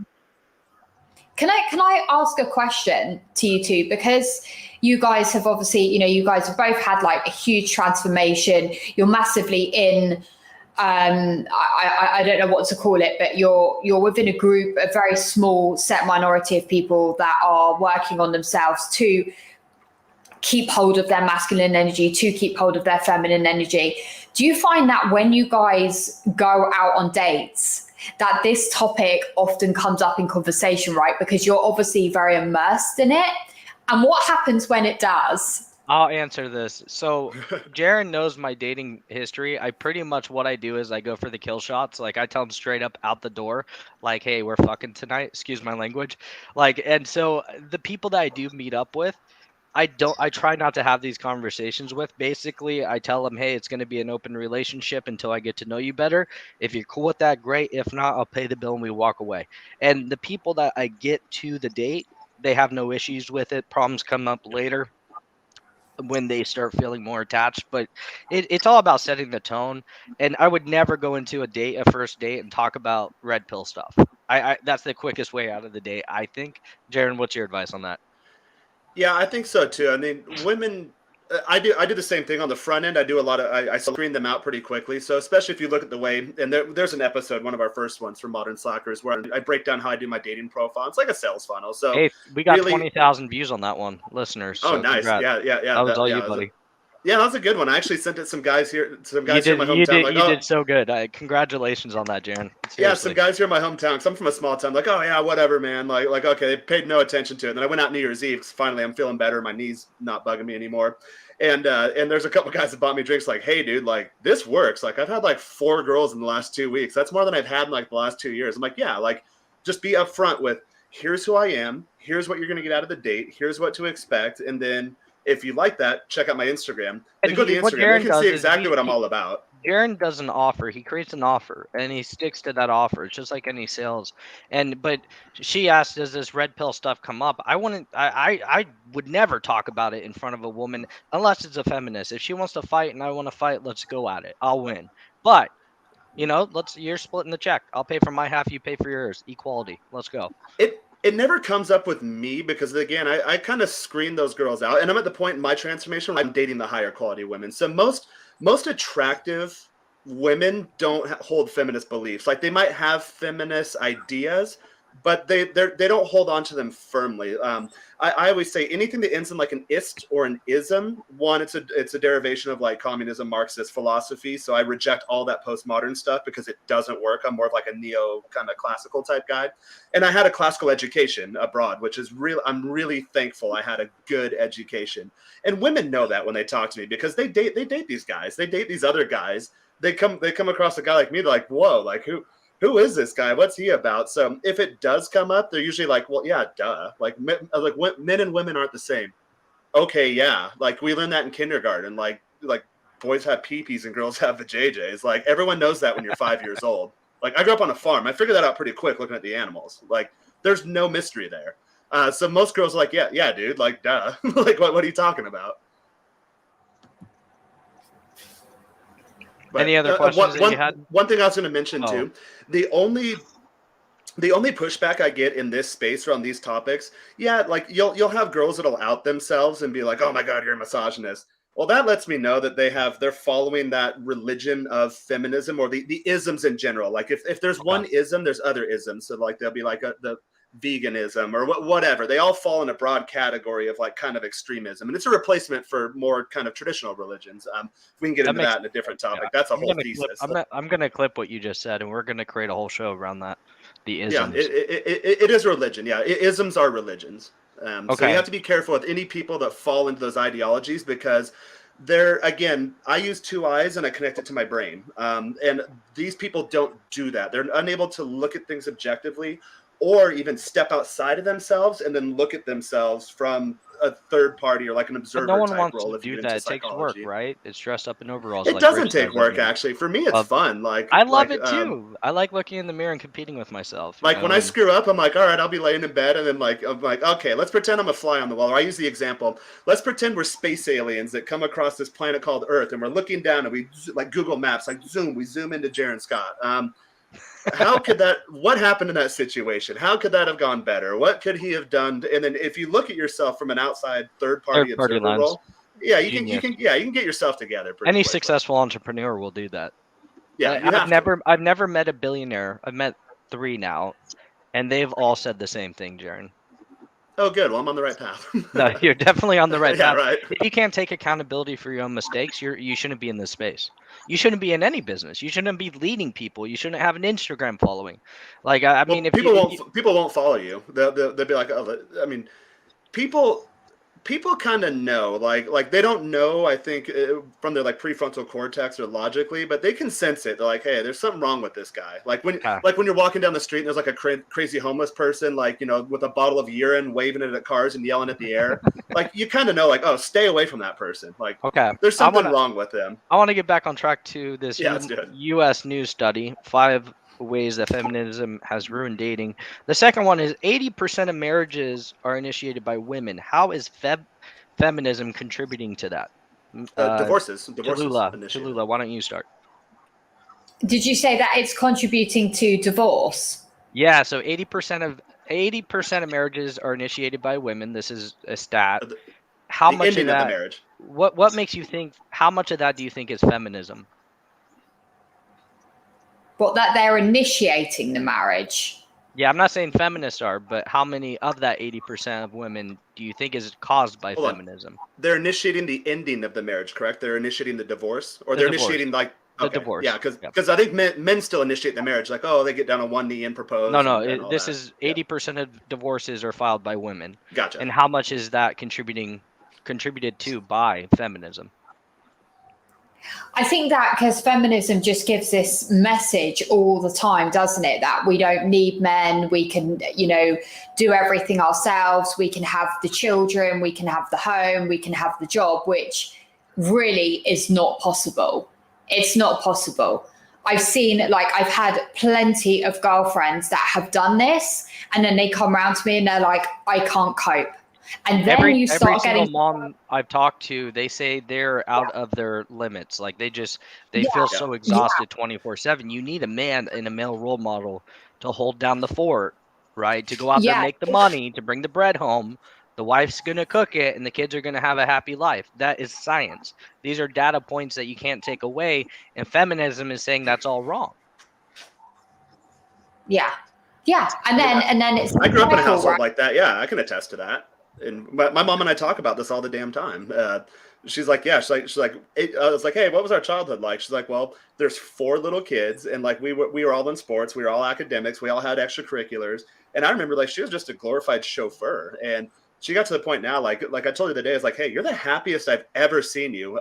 Can I ask a question to you two? Because you guys have obviously, you know, you guys have both had like a huge transformation. You're massively in. I don't know what to call it, but you're within a group, a very small set minority of people that are working on themselves to keep hold of their masculine energy, to keep hold of their feminine energy. Do you find that when you guys go out on dates, that this topic often comes up in conversation, right? Because you're obviously very immersed in it. And what happens when it does? I'll answer this. So Jaren knows my dating history. I pretty much what I do is I go for the kill shots. Like I tell him straight up out the door, like, hey, we're fucking tonight. Excuse my language. Like, and so the people that I do meet up with, I try not to have these conversations with. Basically, I tell them, hey, it's going to be an open relationship until I get to know you better. If you're cool with that, great. If not, I'll pay the bill and we walk away. And the people that I get to the date, they have no issues with it. Problems come up later when they start feeling more attached, but it's all about setting the tone. And I would never go into a first date and talk about red pill stuff. I that's the quickest way out of the date, I think. Jaren, what's your advice on that? Yeah, I think so too. I mean, women, I do the same thing on the front end. I do a lot of, I screen them out pretty quickly. So especially if you look at the way, and there's an episode, one of our first ones from Modern Slackers, where I break down how I do my dating profile. It's like a sales funnel. So hey, we got really, 20,000 views on that one, listeners. oh, So nice. congrats. Yeah. That was all you, buddy. Yeah, that was a good one. I actually sent it some guys here in my You hometown. did so good. Congratulations on that, Jaren. Seriously. Yeah, some guys here in my hometown. Cause I'm from a small town. Like, oh yeah, whatever, man. Like okay, they paid no attention to it. And then I went out New Year's Eve because finally I'm feeling better. My knees not bugging me anymore. And there's a couple guys that bought me drinks. Like, hey, dude, like this works. Like I've had like 4 girls in the last 2 weeks. That's more than I've had in like the last 2 years. I'm like, yeah, like just be upfront with here's who I am. Here's what you're gonna get out of the date. Here's what to expect. And then if you like that, check out my Instagram. They go to the Instagram. They can see exactly what I'm all about. Jaren does an offer. He creates an offer, and he sticks to that offer. It's just like any sales. But she asked, "Does this red pill stuff come up?" I wouldn't. I would never talk about it in front of a woman unless it's a feminist. If she wants to fight and I want to fight, let's go at it. I'll win. But you're splitting the check. I'll pay for my half. You pay for yours. Equality. Let's go. It never comes up with me because, again, I kind of screen those girls out. And I'm at the point in my transformation where I'm dating the higher quality women. So most attractive women don't hold feminist beliefs. Like they might have feminist ideas, but they don't hold on to them firmly. I always say anything that ends in like an ist or an ism, one, it's a derivation of like communism, Marxist philosophy. So I reject all that postmodern stuff because it doesn't work. I'm more of like a neo kind of classical type guy. And I had a classical education abroad, which is real. I'm really thankful I had a good education. And women know that when they talk to me because they date these guys. They date these other guys. They come across a guy like me. They're like, whoa, like who is this guy? What's he about? So if it does come up, they're usually like, well, yeah, duh. Like men and women aren't the same. Okay, yeah. Like we learned that in kindergarten. Like boys have peepees and girls have the JJs. Like everyone knows that when you're 5 years old. Like I grew up on a farm. I figured that out pretty quick looking at the animals. Like there's no mystery there. So most girls are like, yeah, dude. Like duh. Like what are you talking about? But, any other questions that you had? One thing I was going to mention too, the only pushback I get in this space around these topics, yeah, like you'll have girls that'll out themselves and be like, "Oh my God, you're a misogynist." Well, that lets me know that they're following that religion of feminism or the isms in general. Like if there's one ism, there's other isms. So like there'll be like the veganism or whatever. They all fall in a broad category of like kind of extremism, and it's a replacement for more kind of traditional religions. We can get into that in a different topic. That's a whole thesis. I'm gonna clip what you just said, and we're gonna create a whole show around that. The isms. Yeah, it is religion. Yeah, isms are religions. So you have to be careful with any people that fall into those ideologies because again, I use 2 eyes and I connect it to my brain. And these people don't do that. They're unable to look at things objectively or even step outside of themselves and then look at themselves from a third party or like an observer no one type wants role. to do that. It takes work, right? It's dressed up in overalls. It doesn't take work, actually. For me, it's fun. Like I love it too. I like looking in the mirror and competing with myself. Like when I screw up, I'm like, all right, I'll be laying in bed, and then I'm like, okay, let's pretend I'm a fly on the wall. Or I use the example. Let's pretend we're space aliens that come across this planet called Earth, and we're looking down, and we like Google Maps, like we zoom into Jaren Scott. What happened in that situation? How could that have gone better? What could he have done? And then if you look at yourself from an outside third party observer role, yeah, you can get yourself together. Any successful entrepreneur will do that. Yeah, I've never met a billionaire. I've met 3 now, and they've all said the same thing, Jaren. Oh, good. Well, I'm on the right path. No, you're definitely on the right Yeah, path. right. If you can't take accountability for your own mistakes, you shouldn't be in this space. You shouldn't be in any business. You shouldn't be leading people. You shouldn't have an Instagram following. Like I Well, mean, if you people won't follow you. They'll be like, oh, I mean, people kind of know, like they don't know, I think, from their like prefrontal cortex or logically, but they can sense it. They're like, hey, there's something wrong with this guy. Like when you're walking down the street and there's like a crazy homeless person, like, you know, with a bottle of urine, waving it at cars and yelling at the air, like you kind of know, like, oh, stay away from that person. Like okay, there's something wrong with them. I want to get back on track to this Yeah, let's do it. U.S. news study, 5 ways that feminism has ruined dating. The second one is 80% of marriages are initiated by women. How is feminism contributing to that? Divorces initiated. Cholula, why don't you start? Did you say that it's contributing to divorce? Yeah, so 80% of marriages are initiated by women. This is a stat. How the much ending of that? Of the marriage. What makes you think? How much of that do you think is feminism? What, that they're initiating the marriage? Yeah, I'm not saying feminists are, but how many of that 80% of women do you think is caused by feminism? They're initiating the ending of the marriage, correct? They're initiating the divorce, or they're initiating like the divorce. Yeah, because I think men still initiate the marriage, like, oh, they get down on one knee and propose. No, this is 80% of divorces are filed by women. Gotcha. And how much is that contributed to by feminism? I think that because feminism just gives this message all the time, doesn't it? That we don't need men. We can, you know, do everything ourselves. We can have the children. We can have the home. We can have the job, which really is not possible. It's not possible. I've had plenty of girlfriends that have done this, and then they come around to me and they're like, I can't cope. And then every you start single getting mom I've talked to, they say they're out of their limits. Like they feel so exhausted 24/7. You need a man and a male role model to hold down the fort, right? To go out there, make the money, to bring the bread home. The wife's gonna cook it, and the kids are gonna have a happy life. That is science. These are data points that you can't take away. And feminism is saying that's all wrong. Yeah, and then it's. I grew up in a household like that. Yeah, I can attest to that. And my mom and I talk about this all the damn time. She's like, yeah, she's like, I was like, hey, what was our childhood like? She's like, well, there's 4 little kids, and like we were all in sports, we were all academics, we all had extracurriculars, and I remember like she was just a glorified chauffeur, and she got to the point now, like I told you the day, is like, hey, you're the happiest I've ever seen you.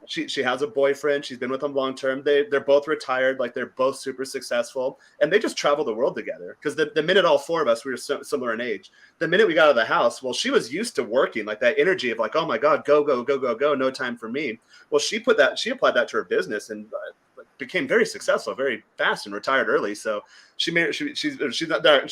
She has a boyfriend. She's been with him long term. They're both retired. Like they're both super successful, and they just travel the world together. Because the minute all 4 of us, we were similar in age. The minute we got out of the house, well, she was used to working, like that energy of like, oh my God, go, no time for me. Well, she applied that to her business and became very successful very fast and retired early. So she married. She's not there. I don't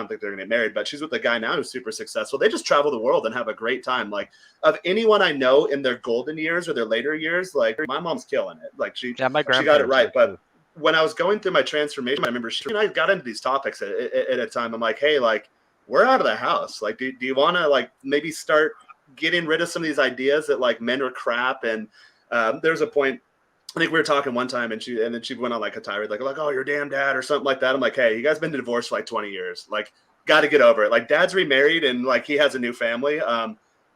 think they're gonna get married, but she's with a guy now who's super successful. They just travel the world and have a great time. Like of anyone I know in their golden years or their later years, like my mom's killing it. Like she got it right. But when I was going through my transformation, I remember she and I got into these topics at a time. I'm like, hey, like we're out of the house. Like, do you want to like maybe start getting rid of some of these ideas that like men are crap? And there's a point. I think we were talking one time, and then she went on like a tirade, like, oh, your damn dad or something like that. I'm like, hey, you guys been divorced for like 20 years. Like, got to get over it. Like, dad's remarried and like he has a new family.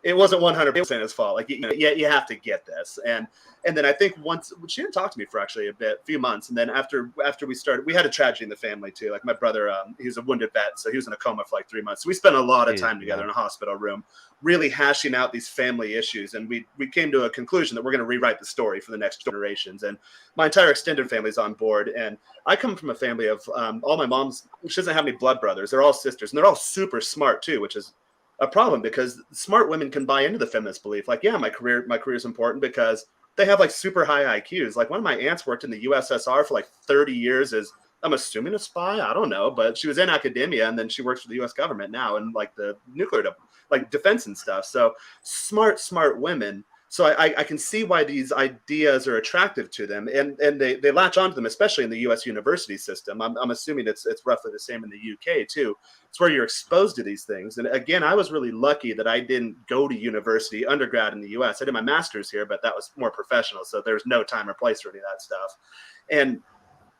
It wasn't 100% his fault. Like, you have to get this. And then I think once she didn't talk to me for actually a few months. And then after we started, we had a tragedy in the family too. Like my brother, he was a wounded vet, so he was in a coma for like 3 months. So we spent a lot of time together in a hospital room, really hashing out these family issues. And we came to a conclusion that we're going to rewrite the story for the next generations. And my entire extended family is on board. And I come from a family of all my mom's. She doesn't have any blood brothers. They're all sisters, and they're all super smart too, which is a problem because smart women can buy into the feminist belief. Like, yeah, my career is important because they have like super high IQs. Like one of my aunts worked in the USSR for like 30 years as, I'm assuming, a spy. I don't know, but she was in academia and then she works for the US government now and like the nuclear, like defense and stuff. So smart women. So I can see why these ideas are attractive to them, and they latch onto them, especially in the U.S. university system. I'm assuming it's roughly the same in the UK too. It's where you're exposed to these things. And again, I was really lucky that I didn't go to university undergrad in the U.S. I did my master's here, but that was more professional, so there's no time or place for any of that stuff.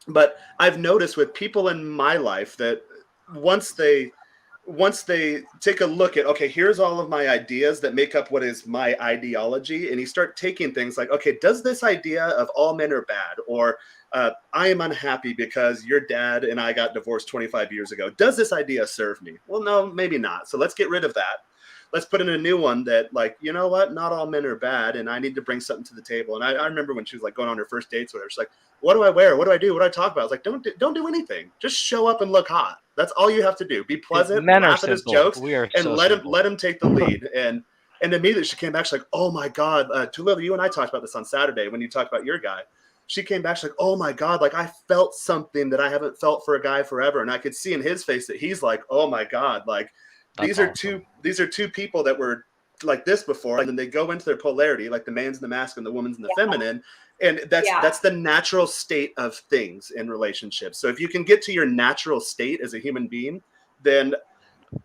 But I've noticed with people in my life that once they once they take a look at, okay, here's all of my ideas that make up what is my ideology, and you start taking things like, okay, does this idea of all men are bad, or I am unhappy because your dad and I got divorced 25 years ago, does this idea serve me? Well, no, maybe not. So let's get rid of that. Let's put in a new one that, like, you know what, not all men are bad, and I need to bring something to the table. And I remember when she was like going on her first dates or whatever, she's like, what do I wear? What do I do? What do I talk about? I was like, don't do anything. Just show up and look hot. That's all you have to do. Be pleasant, Men are laugh at his simple. jokes, We are and so let simple. him take the lead. And immediately she came back. She's like, oh my God, Tulila, you and I talked about this on Saturday when you talked about your guy. She came back. She's like, oh my God, like I felt something that I haven't felt for a guy forever. And I could see in his face that he's like, oh my God, like these are two people that were like this before, and then they go into their polarity, like the man's in the masculine, the woman's in the feminine, and that's the natural state of things in relationships. So if you can get to your natural state as a human being, then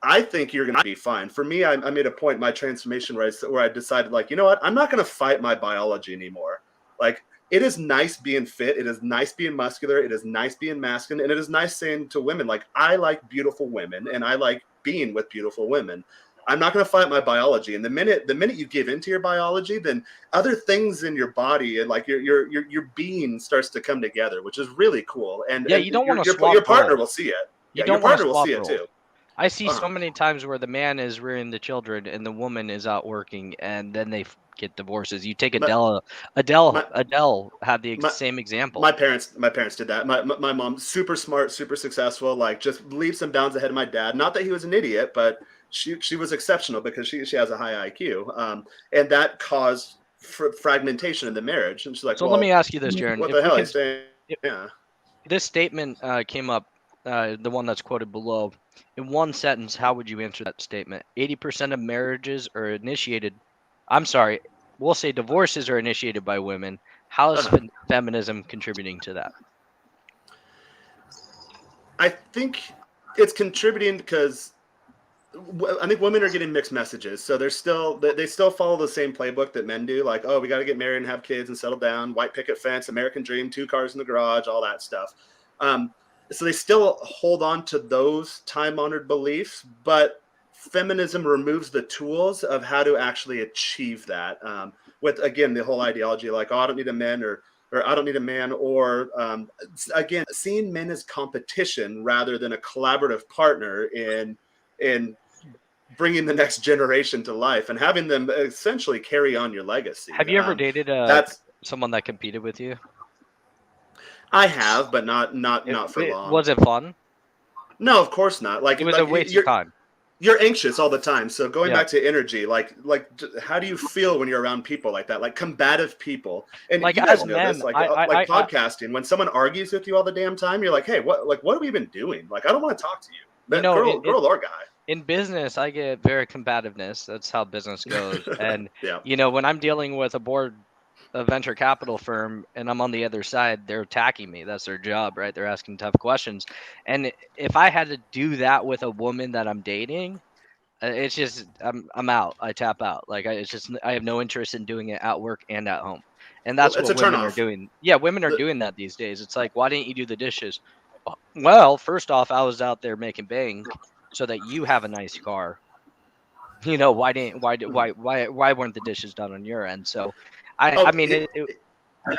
I think you're going to be fine. For me, I made a point in my transformation where I decided, like, you know what, I'm not going to fight my biology anymore. Like, it is nice being fit, it is nice being muscular, it is nice being masculine, and it is nice saying to women, like, I like beautiful women and I like being with beautiful women. I'm not going to fight my biology. And the minute you give into your biology, then other things in your body and like your being starts to come together, which is really cool. And you don't want to swap your partner roles. will see it. You Yeah, don't your partner want to will swap see roles. it too. I see so many times where the man is rearing the children and the woman is out working, and then they get divorces. You take Adele had the same example. My parents did that. My mom, super smart, super successful, like just leaps and bounds ahead of my dad. Not that he was an idiot, but she was exceptional because she has a high IQ, and that caused fragmentation in the marriage. And she's like, so well, let me ask you this, Jaren. what the hell? He's saying, yeah. This statement came up, the one that's quoted below. In one sentence, how would you answer that statement? 80% of marriages are initiated. I'm sorry, we'll say divorces are initiated by women. How is feminism contributing to that? I think it's contributing because I think women are getting mixed messages. So they still follow the same playbook that men do. Like, oh, we got to get married and have kids and settle down, white picket fence, American dream, 2 cars in the garage, all that stuff. So they still hold on to those time-honored beliefs, but feminism removes the tools of how to actually achieve that. With, again, the whole ideology like, oh, I don't need a man, or I don't need a man, or again, seeing men as competition rather than a collaborative partner in bringing the next generation to life and having them essentially carry on your legacy. Have you ever dated someone that competed with you? I have, but not for long. Was it fun? No, of course not. Like, it was a waste of time. You're anxious all the time. So going back to energy, like how do you feel when you're around people like that? Like combative people. And like, you guys know men, this, like podcasting, when someone argues with you all the damn time, you're like, hey, what have we been doing? Like, I don't want to talk to you. Girl or guy. In business, I get very combativeness. That's how business goes. And, when I'm dealing with a venture capital firm and I'm on the other side, they're attacking me. That's their job, right? They're asking tough questions. And if I had to do that with a woman that I'm dating, it's just, I'm out. I tap out. Like, I have no interest in doing it at work and at home. And that's what women are doing. Yeah, women are doing that these days. It's like, why didn't you do the dishes? Well, first off, I was out there making bank so that you have a nice car. Why weren't the dishes done on your end? So I mean,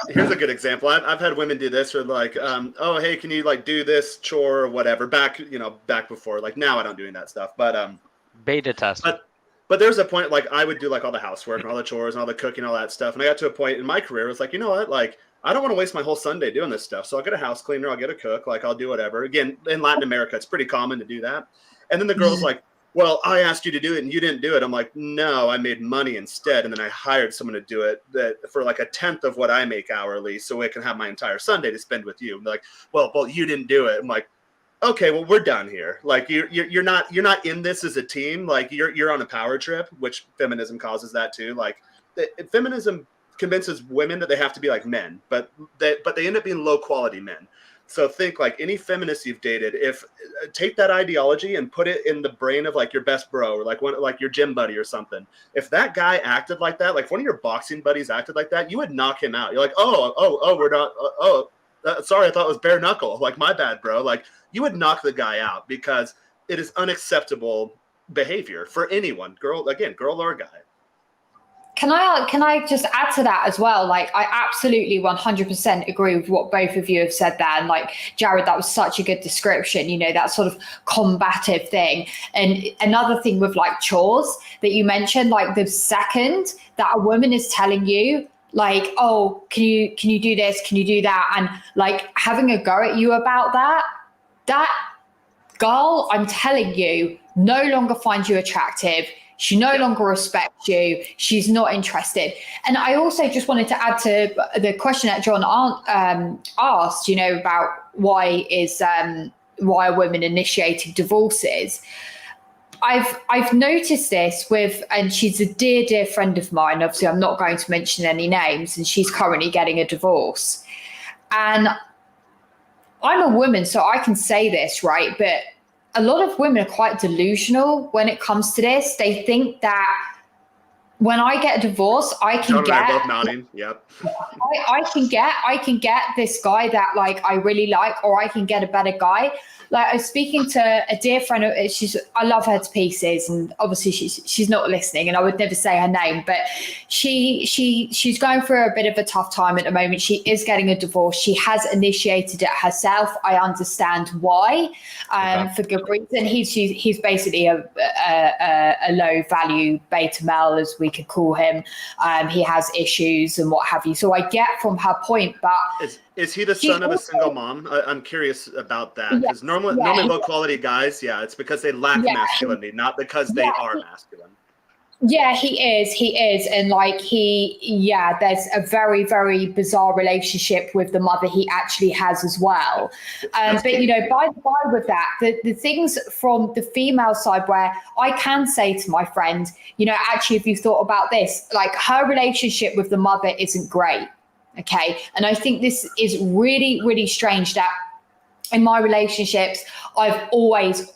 here's a good example. I've had women do this, or like, oh, hey, can you like do this chore or whatever? Back before, like now I don't do that stuff, but beta test. But there's a point, like I would do like all the housework and all the chores and all the cooking, all that stuff, and I got to a point in my career where it's like, you know what, like I don't want to waste my whole Sunday doing this stuff, so I'll get a house cleaner, I'll get a cook, like I'll do whatever. Again, in Latin America, it's pretty common to do that. And then the girl's like, well, I asked you to do it and you didn't do it. I'm like, no, I made money instead. And then I hired someone to do it for like 1/10 of what I make hourly, so I can have my entire Sunday to spend with you. And they're like, well, you didn't do it. I'm like, okay, well, we're done here. Like you're not in this as a team. Like you're on a power trip, which feminism causes that too. Like feminism convinces women that they have to be like men, but they end up being low quality men. So think like any feminist you've dated, if take that ideology and put it in the brain of like your best bro or like your gym buddy or something. If that guy acted like that, like if one of your boxing buddies acted like that, you would knock him out. You're like, we're not, sorry, I thought it was bare knuckle. Like, my bad, bro. Like, you would knock the guy out because unacceptable behavior for anyone, girl or guy. Can I just add to that as well? Like, I absolutely 100% agree with what both of you have said there. And like, Jared, that was such a good description, you know, that sort of combative thing. And another thing with like chores that you mentioned, like the second that a woman is telling you, like, oh, can you do this? Can you do that? And like having a go at you about that girl, I'm telling you, no longer finds you attractive. She no longer respects you. She's not interested. And I also just wanted to add to the question that John asked, you know, about why are women initiating divorces. I've noticed this with, and she's a dear friend of mine. Obviously, I'm not going to mention any names, and she's currently getting a divorce. And I'm a woman, so I can say this, right? But a lot of women are quite delusional when it comes to this. They think that when I get a divorce, I can get. Both nodding. Yep. I can get this guy that like I really like, or I can get a better guy. Like, I was speaking to a dear friend. I love her to pieces, and obviously she's not listening, and I would never say her name. But she's going through a bit of a tough time at the moment. She is getting a divorce. She has initiated it herself. I understand why, for good reason. He's basically a low value beta male, as we could call him. He has issues and what have you. So I get from her point, but. Is he the son of a single mom? I'm curious about that, because normally low quality guys, it's because they lack masculinity, not because they are masculine. Yeah, he is. And like there's a very, very bizarre relationship with the mother he actually has as well. But, you know, by with that, the things from the female side where I can say to my friend, you know, actually, if you thought about this, like her relationship with the mother isn't great. Okay. And I think this is really, really strange that in my relationships, I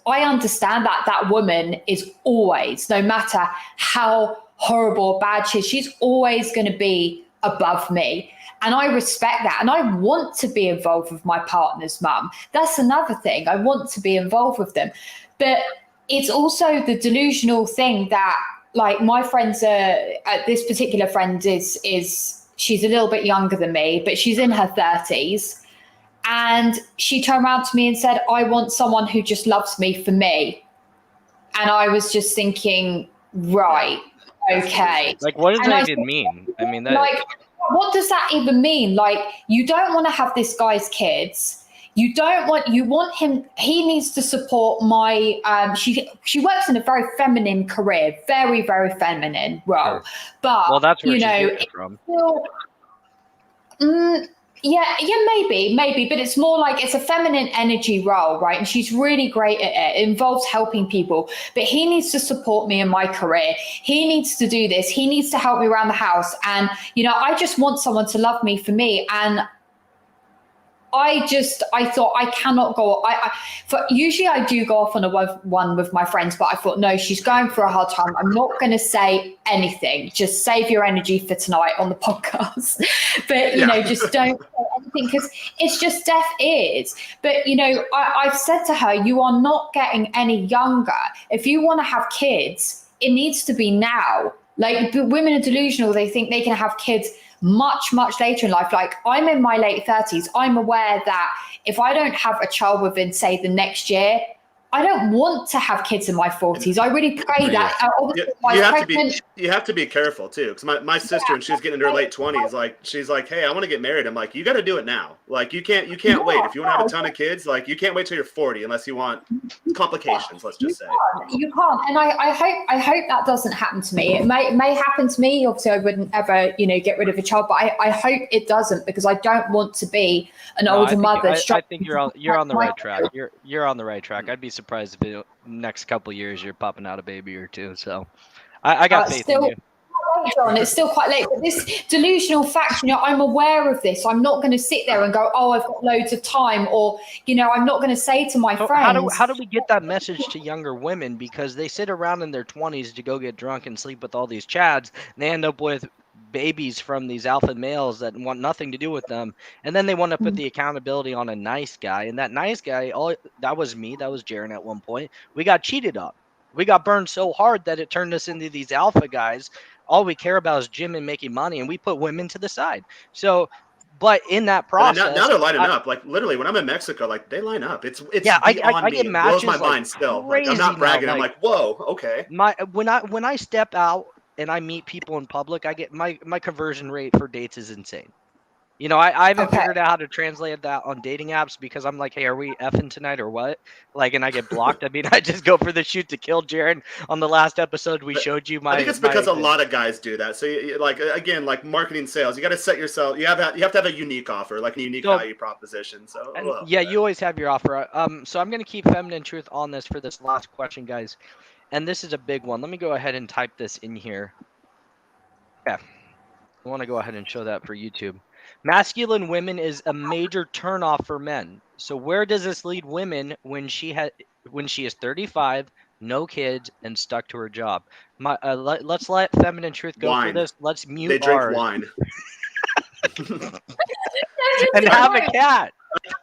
understand that woman is always, no matter how horrible or bad she is, she's always going to be above me. And I respect that. And I want to be involved with my partner's mum. That's another thing. I want to be involved with them. But it's also the delusional thing that, like, my friends this particular friend is she's a little bit younger than me, but she's in her 30s. And she turned around to me and said, I want someone who just loves me for me. And I was just thinking, right, okay. Like, what does that even mean? I mean, what does that even mean? Like, you don't want to have this guy's kids. You want him, he needs to support my, she works in a very feminine career, very, very feminine role. Sure. But, well, that's where you know, she's from. Yeah, maybe, but it's more like it's a feminine energy role, right? And she's really great at it. It involves helping people, but he needs to support me in my career. He needs to do this. He needs to help me around the house. And, you know, I just want someone to love me for me. And I thought I cannot go. Usually I do go off on a one with my friends, but I thought, no, she's going through a hard time. I'm not going to say anything. Just save your energy for tonight on the podcast. But, you know, just don't say anything, because it's just deaf ears. But, you know, I've said to her, you are not getting any younger. If you want to have kids, it needs to be now. Like, women are delusional. They think they can have kids much later in life. Like, I'm in my late 30s. I'm aware that if I don't have a child within, say, the next year, I don't want to have kids in my 40s. I really pray that. You have to be careful too, because my sister, when she was getting into her late 20s, like, she's like, hey, I want to get married. I'm like, you got to do it now. Like, you can't wait. If you want to have a ton of kids, like, you can't wait till you're 40 unless you want complications. Let's just say you can't. And I hope that doesn't happen to me. It may happen to me. Obviously, I wouldn't ever, you know, get rid of a child, but I hope it doesn't, because I don't want to be an older mother. I think you're on the right track. You're on the right track. I'd be surprised if in the next couple of years you're popping out a baby or two. So I got faith in you. John, it's still quite late, but this delusional fact, you know, I'm aware of this. I'm not going to sit there and go, oh, I've got loads of time, or, you know, I'm not going to say to my friends. How do we get that message to younger women? Because they sit around in their 20s to go get drunk and sleep with all these chads, and they end up with babies from these alpha males that want nothing to do with them, and then they want to put the accountability on a nice guy, and that nice guy, that was me, that was Jaren at one point. We got cheated on. We got burned so hard that it turned us into these alpha guys. All we care about is gym and making money, and we put women to the side. So, but in that And process, now they're lining up. Like literally, when I'm in Mexico, like they line up. It's yeah, beyond I me. get It blows matches my like mind still. Like I'm crazy not bragging. now. I'm Like like, whoa, okay. when I step out and I meet people in public, I get my conversion rate for dates is insane. You know, I haven't Okay. figured out how to translate that on dating apps because I'm like, hey, are we effing tonight or what? Like, and I get blocked. I mean, I just go for the shoot to kill. Jaren, on the last episode, we showed you I think it's because a lot of guys do that. So, like again, like marketing sales, you got to set yourself. You have to have a unique offer, like a unique value proposition. So, and yeah, you always have your offer. So I'm gonna keep feminine truth on this for this last question, guys, and this is a big one. Let me go ahead and type this in here. Yeah, I want to go ahead and show that for YouTube. Masculine women is a major turnoff for men. So where does this lead women when she is 35, no kids, and stuck to her job? Let's let feminine truth go for wine. this. Let's mute They drink ours wine. and have a cat.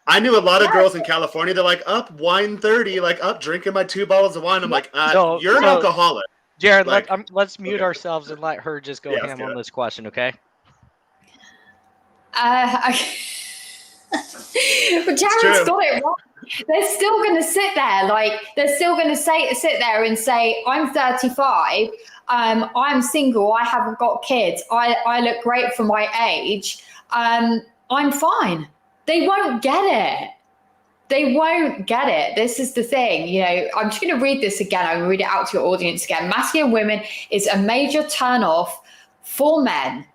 I knew a lot of girls in California. They're like, up wine 30, like up drinking my 2 bottles of wine. I'm like, No, you're an alcoholic. Jaren, Like, let's mute ourselves and let her just go ham on this question, okay? But Jared's got it wrong. They're still going to sit there, like they're still going to sit there and say, "I'm 35. I'm single. I haven't got kids. I look great for my age. I'm fine." They won't get it. They won't get it. This is the thing. You know, I'm just going to read this again. I'm going to read it out to your audience again. Masculine women is a major turnoff for men.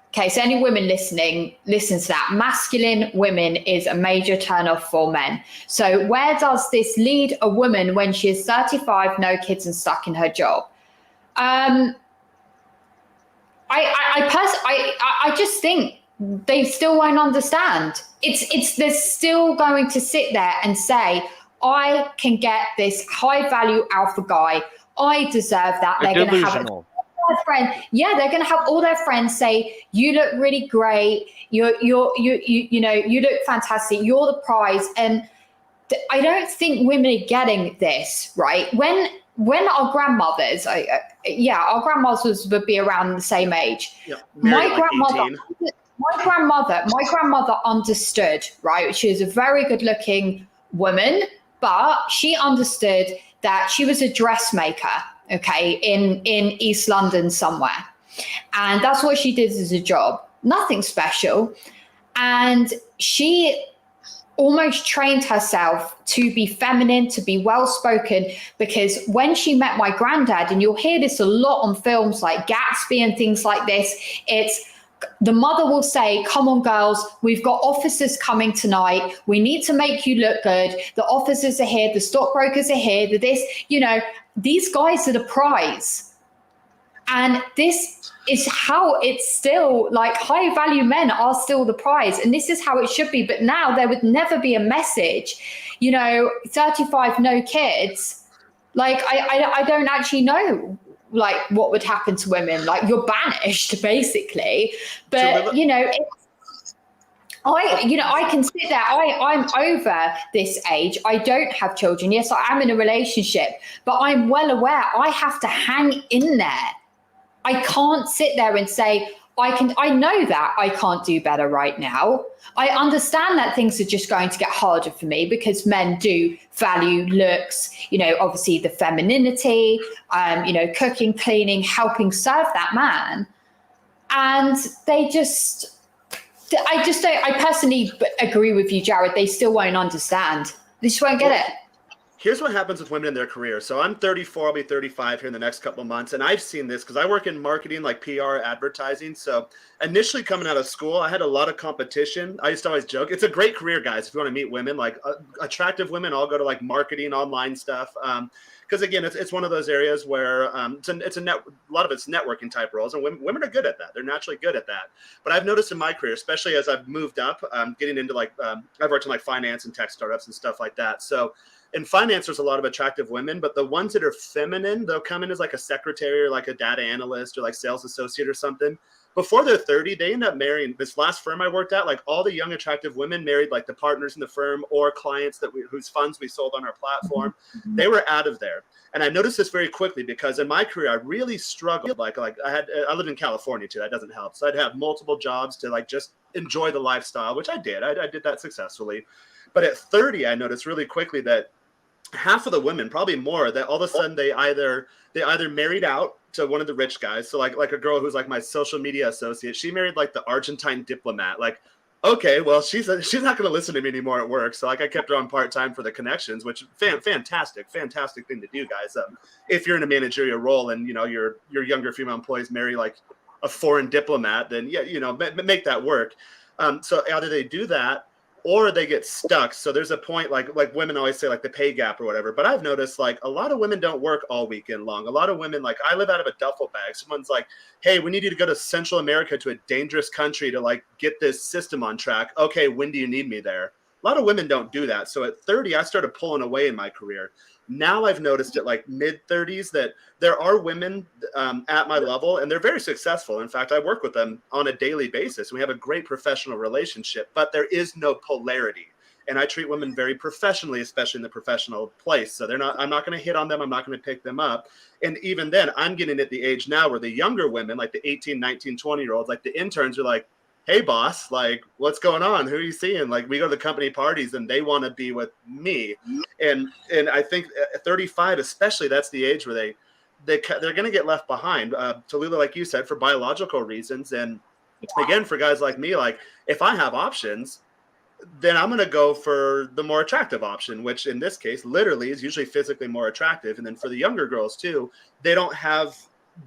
Okay, so any women listening, listen to that. Masculine women is a major turnoff for men. So where does this lead a woman when she is 35, no kids, and stuck in her job? I just think they still won't understand. They're still going to sit there and say, I can get this high value alpha guy. I deserve that. They're going to have they're going to have all their friends say, you look really great. You look fantastic. You're the prize. And I don't think women are getting this, right? When our grandmothers, our grandmothers would be around the same age. Yeah, My grandmother understood, right? She was a very good looking woman, but she understood that she was a dressmaker, okay, in East London somewhere. And that's what she did as a job. Nothing special. And she almost trained herself to be feminine, to be well-spoken, because when she met my granddad, and you'll hear this a lot on films like Gatsby and things like this, it's the mother will say, come on, girls, we've got officers coming tonight. We need to make you look good. The officers are here. The stockbrokers are here. These guys are the prize. And this is how it's still, like, high value men are still the prize. And this is how it should be. But now there would never be a message, 35, no kids. Like, I don't actually know, like, what would happen to women. Like, you're banished, basically. But, I can sit there. I'm over this age. I don't have children. Yes, I am in a relationship, but I'm well aware I have to hang in there. I can't sit there and say, I know that I can't do better right now. I understand that things are just going to get harder for me because men do value looks, obviously the femininity, cooking, cleaning, helping serve that man. And I personally agree with you, Jared. They still won't understand. They just won't get it. Here's what happens with women in their career. So I'm 34, I'll be 35 here in the next couple of months. And I've seen this because I work in marketing, like PR, advertising. So initially coming out of school, I had a lot of competition. I used to always joke, it's a great career, guys. If you want to meet women, like attractive women, all go to like marketing, online stuff. Because again, it's one of those areas where a lot of it's networking type roles, and women are good at that. They're naturally good at that. But I've noticed in my career, especially as I've moved up, getting into I've worked in like finance and tech startups and stuff like that. So in finance, there's a lot of attractive women, but the ones that are feminine, they'll come in as like a secretary or like a data analyst or like sales associate or something. before they're 30, they end up marrying. This last firm I worked at, like all the young attractive women married like the partners in the firm or clients whose funds we sold on our platform. They were out of there. And I noticed this very quickly because in my career, I really struggled. Like I lived in California too. That doesn't help. So I'd have multiple jobs to like just enjoy the lifestyle, which I did. I did that successfully. But at 30, I noticed really quickly that half of the women, probably more, that all of a sudden they either married out to one of the rich guys. So like a girl who's like my social media associate, she married like the Argentine diplomat. Like, okay, well, she's not going to listen to me anymore at work. So like I kept her on part-time for the connections, which fantastic thing to do, guys. If you're in a managerial role and, you know, your younger female employees marry like a foreign diplomat, then yeah, you know, make that work. So either they do that or they get stuck. So there's a point like women always say like the pay gap or whatever, but I've noticed like a lot of women don't work all weekend long. A lot of women, like I live out of a duffel bag. Someone's like, hey, we need you to go to Central America to a dangerous country to like get this system on track. Okay, when do you need me there? A lot of women don't do that. So at 30, I started pulling away in my career. Now I've noticed at like mid 30s that there are women at my level and they're very successful. In fact, I work with them on a daily basis. We have a great professional relationship, but there is no polarity. And I treat women very professionally, especially in the professional place. So I'm not going to hit on them. I'm not going to pick them up. And even then, I'm getting at the age now where the younger women, like the 18, 19, 20-year-olds, like the interns are like, hey boss, like what's going on? Who are you seeing? Like we go to the company parties and they want to be with me. And I think at 35, especially, that's the age where they're going to get left behind. Tallulah, like you said, for biological reasons. And again, for guys like me, like if I have options, then I'm going to go for the more attractive option, which in this case, literally is usually physically more attractive. And then for the younger girls too, they don't have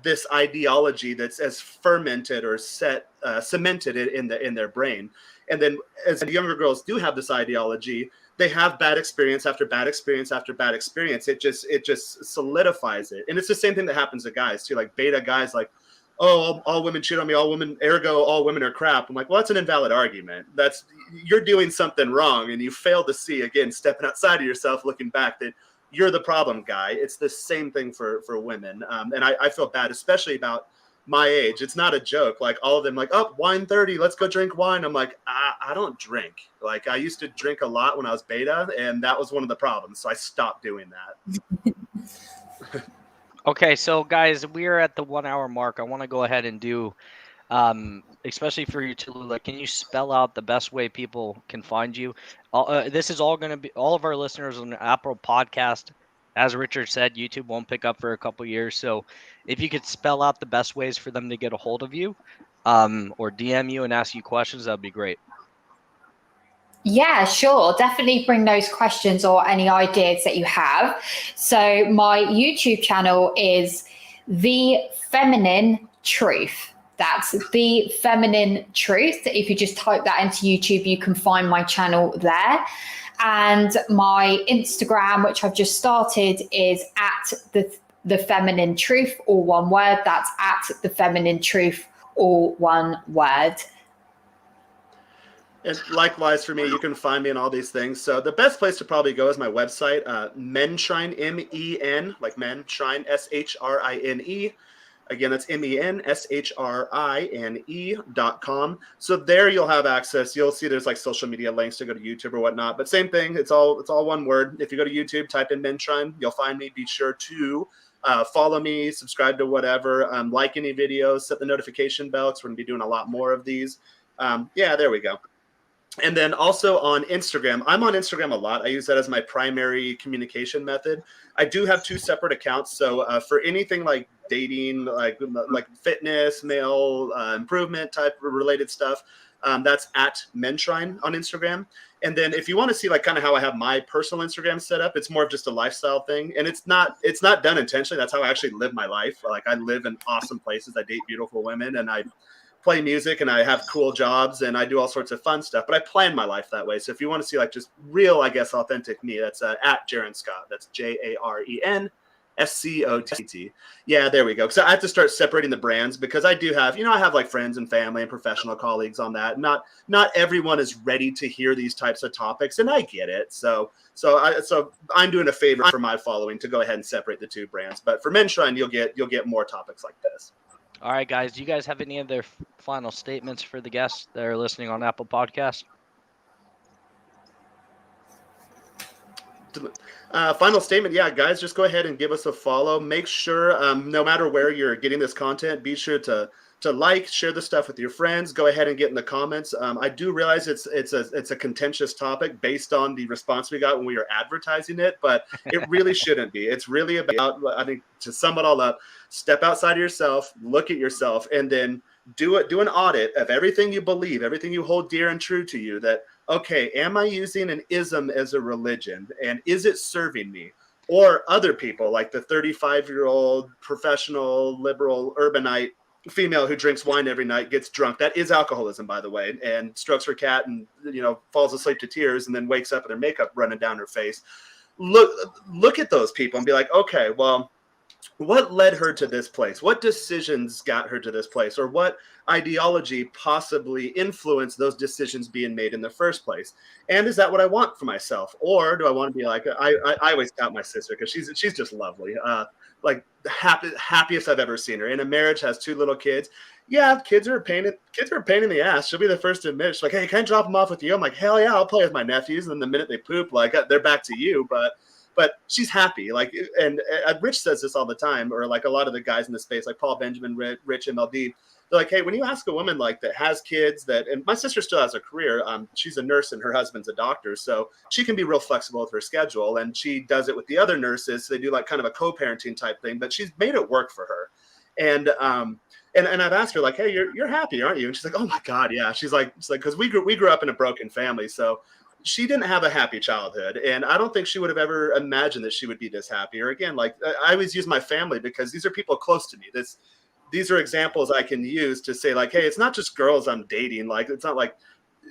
this ideology that's as fermented or cemented in their brain. And then as the younger girls do have this ideology, they have bad experience after bad experience after bad experience. It just solidifies it. And it's the same thing that happens to guys too. Like beta guys, like, oh, all women cheat on me, all women, ergo all women are crap. I'm like, well, that's an invalid argument. You're doing something wrong, and you fail to see, again, stepping outside of yourself, looking back, that you're the problem guy. It's the same thing for women. And I feel bad, especially about my age. It's not a joke. Like all of them like, oh, wine 30, let's go drink wine. I'm like, I don't drink. Like I used to drink a lot when I was beta, and that was one of the problems. So I stopped doing that. Okay, so guys, we're at the 1 hour mark. I want to go ahead and do, especially for you, Tallulah, can you spell out the best way people can find you? This is all going to be all of our listeners on the Apple podcast. As Richard said, YouTube won't pick up for a couple years. So if you could spell out the best ways for them to get a hold of you, or DM you and ask you questions, that'd be great. Yeah, sure. Definitely bring those questions or any ideas that you have. So my YouTube channel is The Feminine Truth. That's The Feminine Truth. If you just type that into YouTube, you can find my channel there. And my Instagram, which I've just started, is at the Feminine Truth, all one word. That's at The Feminine Truth, all one word. And likewise for me, you can find me in all these things. So the best place to probably go is my website, Menshrine, M-E-N, like Menshrine, S-H-R-I-N-E. Again, that's MENSHRINE.com. So there you'll have access. You'll see there's like social media links to go to YouTube or whatnot. But same thing, it's all one word. If you go to YouTube, type in Menshrine, you'll find me. Be sure to follow me, subscribe to whatever, like any videos, set the notification bell because we're going to be doing a lot more of these. Yeah, there we go. And then also on Instagram, I'm on Instagram a lot. I use that as my primary communication method. I do have 2 separate accounts. So for anything like dating, like fitness, male improvement type related stuff, that's at Menshrine on Instagram. And then if you want to see like kind of how I have my personal Instagram set up, it's more of just a lifestyle thing. And it's not done intentionally. That's how I actually live my life. Like I live in awesome places. I date beautiful women, and I play music, and I have cool jobs, and I do all sorts of fun stuff, but I plan my life that way. So if you want to see like just real, I guess, authentic me, that's at Jaren Scott. That's JarenScott. Yeah, there we go. So I have to start separating the brands because I do have, I have like friends and family and professional colleagues on that. Not everyone is ready to hear these types of topics, and I get it. So I'm doing a favor for my following to go ahead and separate the 2 brands. But for Menshrine, you'll get more topics like this. All right, guys. Do you guys have any other final statements for the guests that are listening on Apple Podcasts? Final statement. Yeah, guys, just go ahead and give us a follow. Make sure, no matter where you're getting this content, be sure to like, share the stuff with your friends. Go ahead and get in the comments. I do realize it's a contentious topic based on the response we got when we were advertising it, but it really shouldn't be. It's really about, I think, to sum it all up, step outside of yourself, look at yourself, and then do an audit of everything you believe, everything you hold dear and true to you. That, okay, am I using an ism as a religion, and is it serving me? Or other people, like the 35-year-old professional liberal urbanite female who drinks wine every night, gets drunk. That is alcoholism, by the way, and strokes her cat and, falls asleep to tears and then wakes up with her makeup running down her face. Look at those people and be like, okay, well, what led her to this place? What decisions got her to this place? Or what ideology possibly influenced those decisions being made in the first place? And is that what I want for myself? Or do I want to be like, I always count my sister because she's just lovely. Like the happiest I've ever seen her. In a marriage, has 2 little kids. Yeah, kids are a pain in the ass. She'll be the first to admit. She's like, hey, can I drop them off with you? I'm like, hell yeah, I'll play with my nephews. And the minute they poop, like, they're back to you. But she's happy. Like, and Rich says this all the time, or like a lot of the guys in the space, like Paul Benjamin, Rich, MLD. They're like, hey, when you ask a woman like that has kids, and my sister still has a career. She's a nurse and her husband's a doctor, so she can be real flexible with her schedule, and she does it with the other nurses. So they do like kind of a co-parenting type thing, but she's made it work for her. And I've asked her like, hey, you're happy, aren't you? And she's like, oh my God, yeah. She's like, because we grew up in a broken family, so she didn't have a happy childhood, and I don't think she would have ever imagined that she would be this happy. Or again, like, I always use my family because these are people close to me. These are examples I can use to say like, hey, it's not just girls I'm dating. Like, it's not like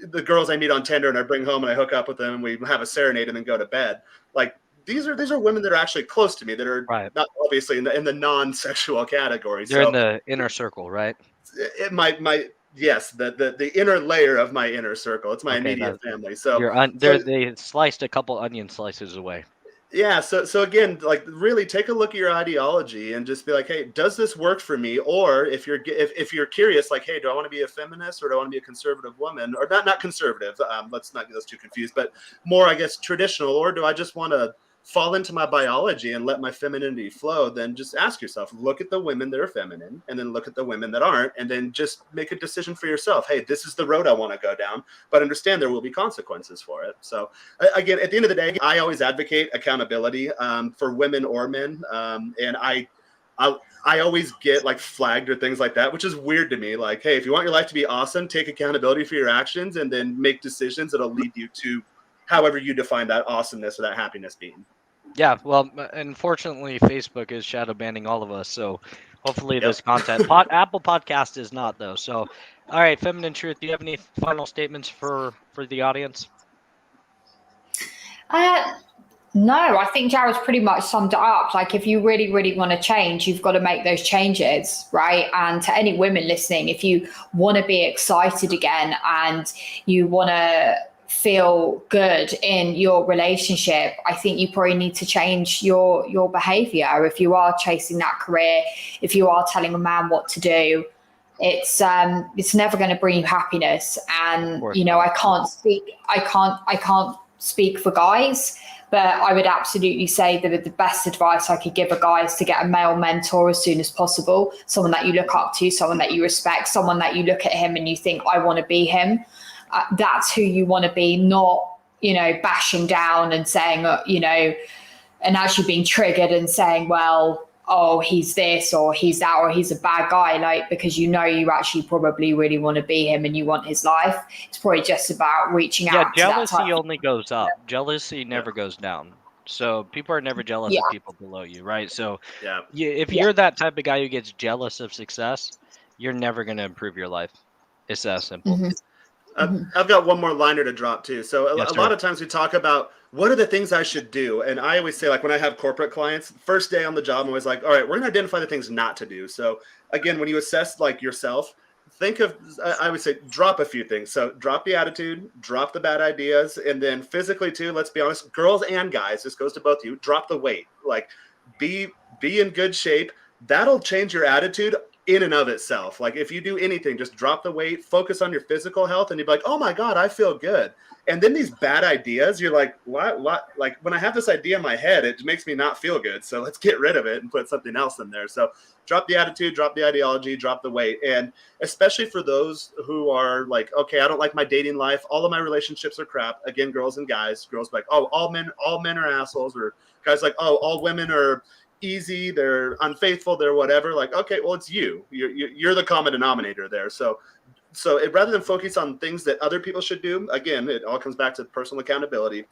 the girls I meet on Tinder and I bring home and I hook up with them and we have a serenade and then go to bed. Like, these are women that are actually close to me, that are not obviously in the non-sexual category. They're in the inner circle, right? Yes, the inner layer of my inner circle. It's my immediate family. So they sliced a couple onion slices away. Yeah. So again, like, really take a look at your ideology and just be like, hey, does this work for me? Or if you're curious, like, hey, do I want to be a feminist or do I want to be a conservative woman? Or not conservative. Let's not get those too confused, but more, I guess, traditional. Or do I just want to fall into my biology and let my femininity flow? Then just ask yourself, look at the women that are feminine and then look at the women that aren't, and then just make a decision for yourself. Hey, this is the road I want to go down, but understand there will be consequences for it. So again, at the end of the day, I always advocate accountability for women or men. And I always get like flagged or things like that, which is weird to me. Like, hey, if you want your life to be awesome, take accountability for your actions and then make decisions that'll lead you to however you define that awesomeness or that happiness being. Yeah, well, unfortunately, Facebook is shadow banning all of us, so hopefully this content, Apple Podcast is not, though. So, all right, Feminine Truth, do you have any final statements for the audience? No, I think Jared's pretty much summed it up. Like, if you really, really want to change, you've got to make those changes, right? And to any women listening, if you want to be excited again and you want to feel good in your relationship, I think you probably need to change your behavior. If you are chasing that career, if you are telling a man what to do, it's never going to bring you happiness. And I can't speak for guys, but I would absolutely say that the best advice I could give a guy is to get a male mentor as soon as possible, someone that you look up to, someone that you respect, someone that you look at him and you think, I want to be him. That's who you want to be, not, bashing down and saying, and actually being triggered and saying, well, oh, he's this or he's that or he's a bad guy, like, because you actually probably really want to be him and you want his life. It's probably just about reaching out. Yeah, jealousy only goes up. Jealousy never goes down. So people are never jealous of people below you, right? So if you're that type of guy who gets jealous of success, you're never going to improve your life. It's that simple. Mm-hmm. I've got one more liner to drop too. So a lot of times we talk about what are the things I should do. And I always say, like, when I have corporate clients, first day on the job, I'm always like, all right, we're going to identify the things not to do. So again, when you assess like yourself, I would say drop a few things. So drop the attitude, drop the bad ideas, and then physically too, let's be honest, girls and guys, this goes to both of you, drop the weight. Like, be in good shape. That'll change your attitude in and of itself. Like if you do anything, just drop the weight, focus on your physical health, and you'd be like, oh my God, I feel good. And then these bad ideas, you're like, what? Like when I have this idea in my head, it makes me not feel good. So let's get rid of it and put something else in there. So drop the attitude, drop the ideology, drop the weight. And especially for those who are like, okay, I don't like my dating life. All of my relationships are crap. Again, girls and guys, girls like, oh, all men are assholes, or guys like, oh, all women are easy, they're unfaithful, they're whatever. Like, okay, well, it's you're the common denominator there. So rather than focus on things that other people should do, again, it all comes back to personal accountability.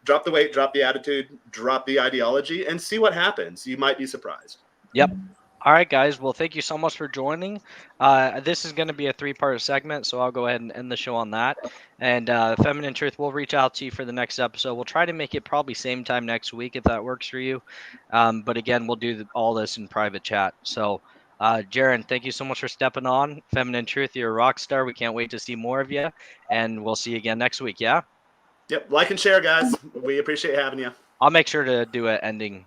Drop the weight, drop the attitude, drop the ideology, and see what happens. You might be surprised. Yep. All right, guys. Well, thank you so much for joining. This is going to be a 3-part segment, so I'll go ahead and end the show on that. And Feminine Truth, we'll reach out to you for the next episode. We'll try to make it probably same time next week if that works for you. But again, we'll do all this in private chat. So, Jaren, thank you so much for stepping on. Feminine Truth, you're a rock star. We can't wait to see more of you. And we'll see you again next week, yeah? Yep. Like and share, guys. We appreciate having you. I'll make sure to do an ending.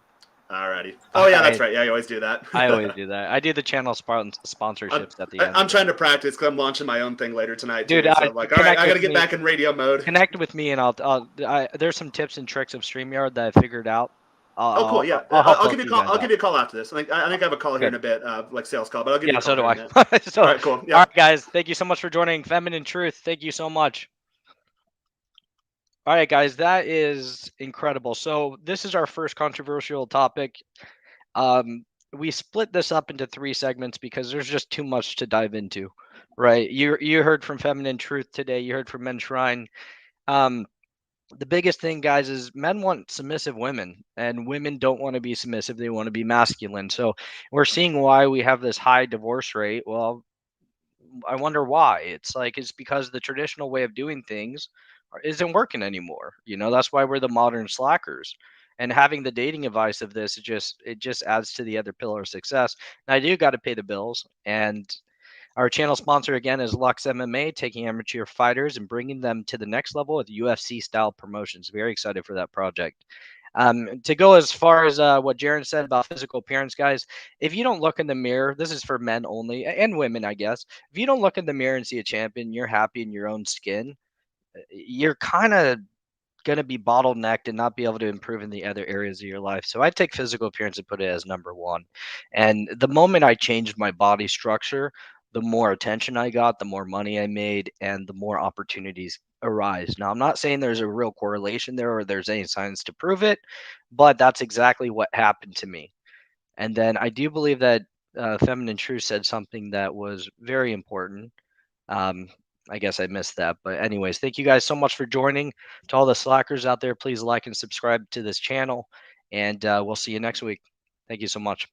Alrighty. Oh yeah, that's right. Yeah, you always do that. I always do that. I do the channel sponsorships at the end. I'm trying to practice because I'm launching my own thing later tonight. Dude, so I'm like, all right, I got to get back in radio mode. Connect with me, and there's some tips and tricks of StreamYard that I figured out. Oh, cool. Yeah, I'll give you a call. I'll give you a call after this. I think I have a call here in a bit, like sales call, but I'll give you a call. So do I. All right, cool. Yeah. All right, guys. Thank you so much for joining Feminine Truth. Thank you so much. All right, guys, that is incredible. So this is our first controversial topic. We split this up into 3 segments because there's just too much to dive into, right? You heard from Feminine Truth today. You heard from Menshrine. The biggest thing, guys, is men want submissive women, and women don't want to be submissive. They want to be masculine. So we're seeing why we have this high divorce rate. Well, I wonder why. It's because the traditional way of doing things isn't working anymore. That's why we're the modern slackers. And having the dating advice of this, it just adds to the other pillar of success. Now, I do got to pay the bills, and our channel sponsor again is Lux MMA, taking amateur fighters and bringing them to the next level with UFC style promotions. Very excited for that project. To go as far as what Jaren said about physical appearance, guys, if you don't look in the mirror, this is for men only and women, I guess. If you don't look in the mirror and see a champion, you're happy in your own skin, you're kind of going to be bottlenecked and not be able to improve in the other areas of your life. So I take physical appearance and put it as number 1. And the moment I changed my body structure, the more attention I got, the more money I made, and the more opportunities arise. Now, I'm not saying there's a real correlation there or there's any science to prove it, but that's exactly what happened to me. And then I do believe that Feminine Truth said something that was very important. I guess I missed that. But anyways, thank you guys so much for joining. To all the slackers out there, please like and subscribe to this channel. And we'll see you next week. Thank you so much.